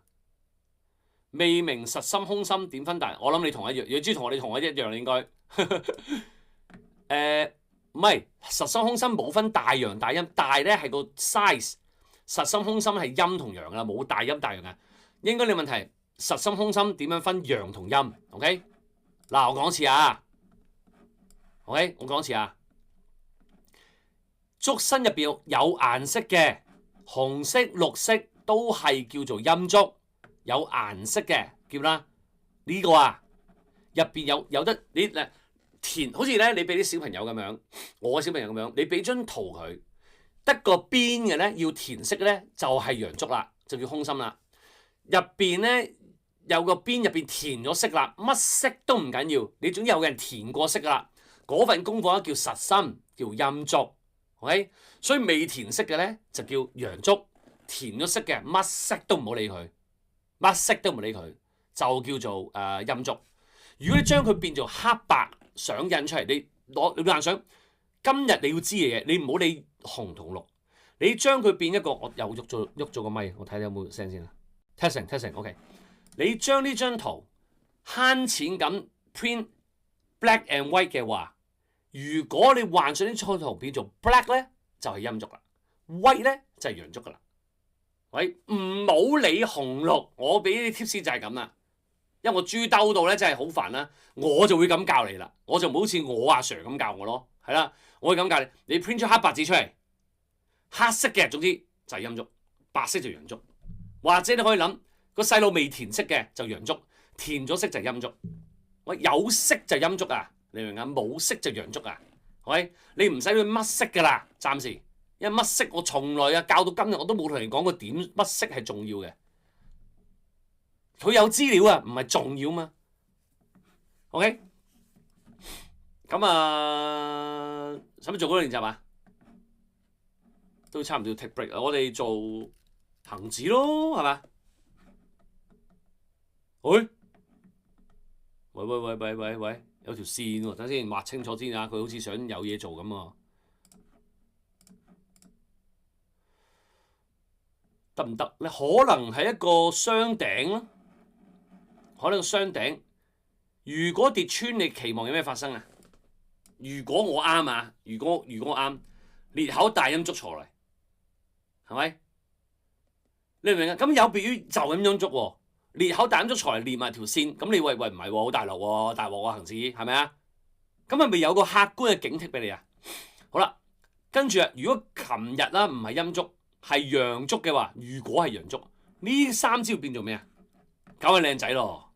未明實心空心點分大？我諗你同我一樣，你知同我一樣應該。唔係實心空心冇分大陽大陰，大咧係個 size， 實心空心係陰同陽啦，冇大陰大陽啊。應該你問題。實心空心點樣分陽同陰 ？OK， 嗱我講次啊 ，OK 我講次啊，燭身入邊有顏色嘅，紅色、綠色都係叫做陰燭，有顏色嘅叫啦。呢個啊入邊有得你填，好似咧你俾啲小朋友咁樣，我嘅小朋友咁樣，你俾張圖佢，得個邊嘅咧要填色咧就係陽燭啦，就叫空心啦。入邊咧。有個邊入邊填咗色啦，乜色都唔緊要，你總有個人填過色噶啦。嗰份功課叫實心，叫陰燭 ，OK？ 所以未填色嘅咧就叫陽燭，填咗色嘅乜色都唔好理佢，乜色都唔理佢，就叫做陰燭。如果你將佢變做黑白相印出嚟，你幻想今日你要知嘅嘢，你唔好理紅同綠，你將佢變一個，我又喐咗個咪，我睇睇有冇聲先啦。testing，OK。你將呢張圖慳錢咁 print black and white 嘅話，如果你幻想啲張圖變做 black 咧，就係陰燭啦 ；white 咧就係陽燭噶啦。喂，唔好理紅綠，我俾啲 tips 就係咁啦。因為我豬兜到咧真係好煩啦，我就會咁教你啦，我就唔好似我阿 Sir 咁教我咯，係啦，我會咁教你。你 print 咗黑白紙出嚟，黑色嘅總之就係陰燭，白色就陽燭，或者你可以諗。個細路未填色嘅就陽燭，填咗色就陰燭。喂，有色就陰燭啊，你明唔明啊？冇色就陽燭啊。喂，你唔使去乜色噶啦，暫時，因為乜色我從來教到今日我都冇同你講過點乜色係重要嘅。佢有資料啊，唔係重要嘛。OK， 咁使唔使做嗰個練習啊？都差唔多要 take break， 我哋做恒指咯，係嘛？喂，有條線喎，等先畫清楚先啊！佢好似想有嘢做咁喎，得唔得？你可能係一個雙頂咯，可能雙頂。如果跌穿，你期望有咩發生啊？如果我啱啊，如果我啱，裂口大陰燭坐嚟，係咪？你明唔明啊？咁有別於就咁樣捉喎。裂口大陰燭財嚟連埋條線，咁你喂唔係喎，好大陸喎，大鑊喎恒指，係咪啊？咁係咪有個客觀嘅警惕俾你啊？好啦，跟住啊，如果琴日啦唔係陰燭，係陽燭嘅話，如果係陽燭，呢三招變做咩啊？搞個靚仔咯！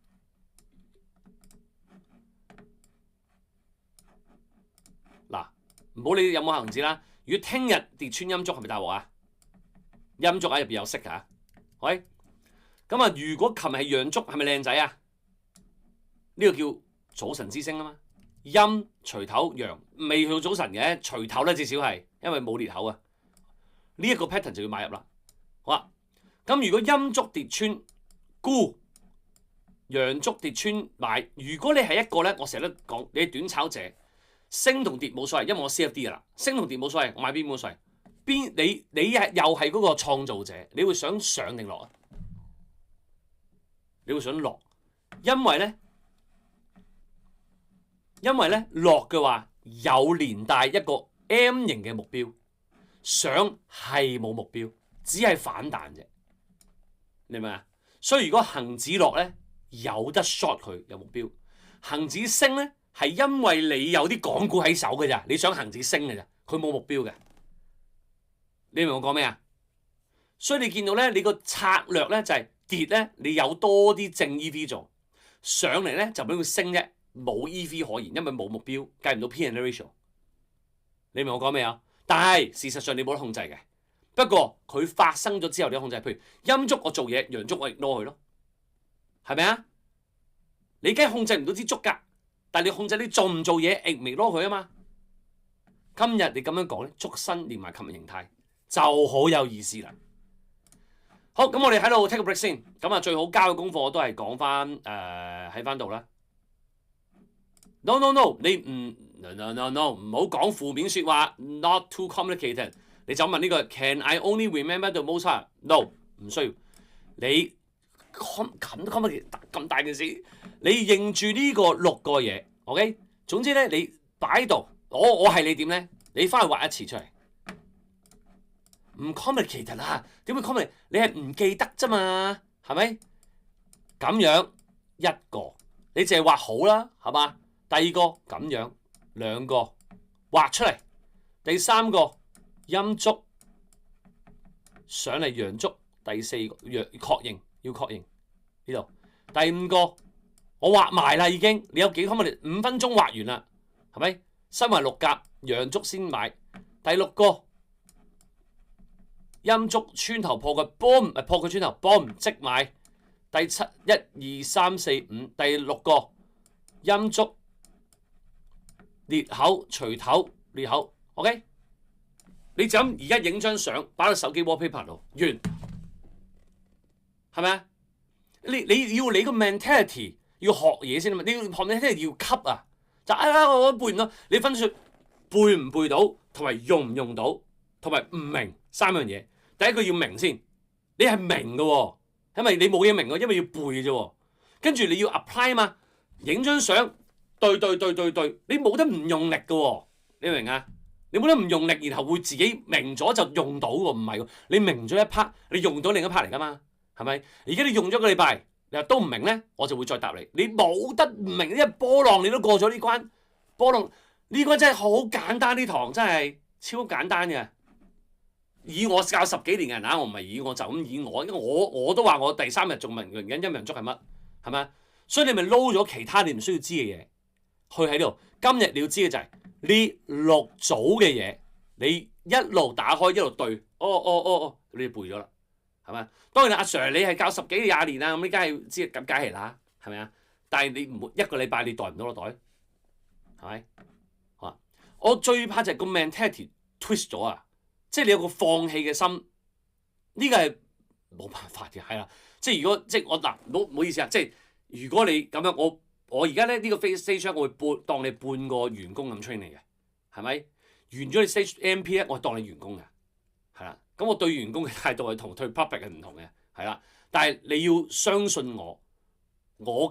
嗱，唔好理有冇恒指啦。如果聽日跌穿陰燭，係咪大鑊啊？陰燭喺入邊有色㗎，喂。咁啊！如果琴日係陽燭，係咪靚仔啊？呢個叫早晨之星啊嘛。陰隨頭陽，未去到早晨嘅，隨頭咧至少係，因為冇裂口啊。呢一個 pattern 就要買入啦。好啊。咁如果陰燭跌穿沽，陽燭跌穿買。如果你係一個咧，我成日都講，你係短炒者，升同跌冇所謂，因為我 CFD 噶啦，升同跌冇所謂，我買邊冇所謂。邊你又係嗰個創造者，你會想上定落啊？你會想落，因為咧落嘅話有連帶一個 M 型嘅目標，上係冇目標，只係反彈啫。你明唔明啊？所以如果恒指落咧，有得 short 佢有目標；恒指升咧，係因為你有啲港股喺手嘅咋，你想恒指升嘅咋，佢冇目標嘅。你明我講咩啊？所以你見到咧，你個策略咧就係跌咧，你有多啲正 EV 做，上嚟咧就俾佢升啫，冇 EV 可言，因為冇目標，計唔到 P/E ratio。你明我講咩啊？但係事實上你冇得控制嘅。不過佢發生咗之後，你可以控制。譬如陰燭我做嘢，陽燭我 ignore 佢咯，係咪啊？你梗係控制唔到支燭㗎，但係你控制你做唔做嘢，ignore 佢啊嘛。今日你咁樣講咧，燭身連埋琴日形態就好有意思啦。好，咁我哋喺度 take a break 先。咁啊，最好交嘅功課我都係講翻喺翻度啦。No， 你唔 no， 唔好講負面説話。Not too complicated。你就問呢個 Can I only remember the Mozart？No， 唔需要。你咁大件事，你認住呢個6個嘢 ，OK？ 總之咧，你擺喺度，我係你點咧？你翻去畫一次出嚟，唔 complicated 啦。點會 complicated？你係唔記得啫嘛，係咪？咁樣一個，你淨係畫好啦，係嘛？第二個咁樣2個畫出嚟，第3個陰燭上嚟陽燭，第4個要確認呢度，第5個我畫埋啦已經，你有幾可唔可以5分鐘畫完啦，係咪？身為6格陽燭先買，第6個陰燭穿頭破佢 boom， 破佢穿頭 boom 即買，第7 1 2 3 4 5，第6個陰燭裂口除頭裂口 ，OK？ 你就咁而家影張相擺到手機 wallpaper 度，完係咪啊？你要你個 mentality 要學嘢先啊嘛，你要學 mentality 要吸啊，就我背唔到，你分數背唔背到，同埋用唔用到，同埋唔明3樣嘢。第一個要明先，你係明嘅喎，因為你冇嘢明嘅，因為要背嘅啫。跟住你要 apply 嘛，影張相對，你冇得唔用力嘅喎，你明啊？你冇得唔用力，然後會自己明咗就用到喎，唔係喎，你明咗一 part，你用到另一 part 嚟噶嘛，係咪？而家你用咗個禮拜，你話都唔明咧，我就會再答你。你冇得唔明，因為波浪你都過咗呢關，波浪呢關真係好簡單，呢堂真係超簡單嘅。以我教10幾年嘅人啊，我唔係以我就咁以我，因為我都話我第3日仲問緊陰陽燭係乜，係咪？所以你咪撈咗其他你唔需要知嘅嘢去喺度。今日你要知嘅就係呢6組嘅嘢，你一路打開一路對，你背咗啦，係咪？當然啦，阿 Sir 你係教10幾20年啦，咁你梗係知，咁梗係啦，係咪啊？但係你唔一個禮拜你袋唔到個袋，係咪？好，我最怕就係個 mentality twist 咗啊！即係你有個放棄嘅心，呢個係冇辦法嘅，係啦。即係如果即係我嗱，唔好意思啊，即係如果你咁樣，我而家咧呢個 stage 我會當你半個員工咁 train 你嘅，係咪？完咗你 stage MP 咧，我當你員工嘅，係啦。咁我對員工嘅態度係同對 public 係唔同嘅，係啦。但係你要相信我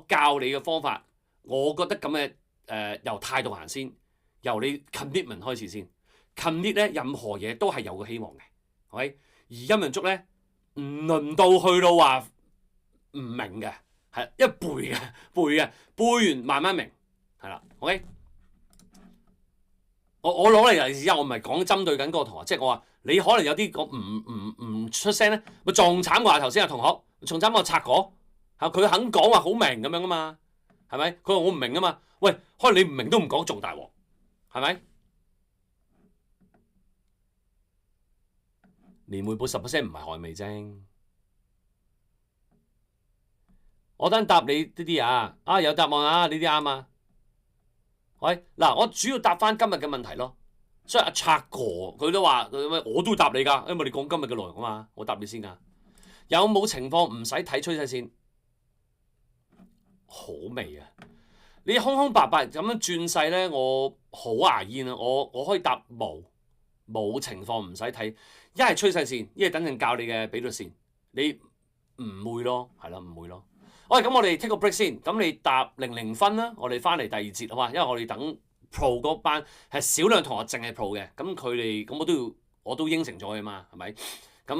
教你嘅方法，我覺得咁嘅由態度行先，由你 commitment 開始先。commit 咧，任何嘢都係有個希望嘅，OK？而陰陽燭咧，唔輪到去到話唔明嘅，係因為背完慢慢明，係啦 ，OK？ 我攞嚟例子啊，我唔係講針對緊嗰個同學，即係我話你可能有啲講唔出聲咧，咪撞慘話頭先啊同學，撞慘我拆過嚇，佢肯講話好明咁樣啊嘛，係咪？佢話我唔明啊嘛，喂，可能你唔明都唔講，仲大鑊，係咪？年回報10%唔係害味精。我等答你呢啲啊，有答案啊，呢啲啱啊。喂，嗱，我主要答翻今日嘅問題咯。所以阿拆哥佢都話，我都會答你㗎，因為你講今日嘅內容啊嘛，我答你先㗎。有冇情況唔使睇趨勢線？好味啊！你空空白白咁樣轉勢咧，我好牙煙啊！我可以答冇情況唔使睇。一係趨勢線，一係等陣教你嘅比率線，你唔會咯，係啦，唔會咯。喂，咁我哋 take 個 break 先，咁你答00分啦，我哋翻嚟第2節好嘛？因為我哋等 pro 嗰班係少量同學淨係 pro 嘅，咁佢哋咁我都應承咗佢嘛，係咪？咁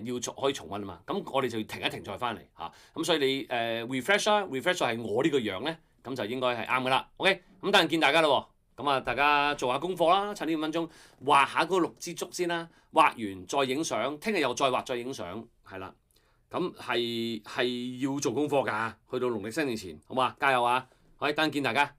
要可以重溫啊嘛，咁我哋就要停一停再翻嚟嚇，咁所以你refresh 啦，refresh 就係我呢個樣咧，咁就應該係啱噶啦。OK，咁等陣見大家啦喎。咁啊，大家做下功課啦，趁呢5分鐘畫下嗰6支燭先啦，畫完再影相，聽日又再畫再影相，係啦。咁係要做功課㗎，去到農曆新年前，好嘛？加油啊！好，等陣見大家。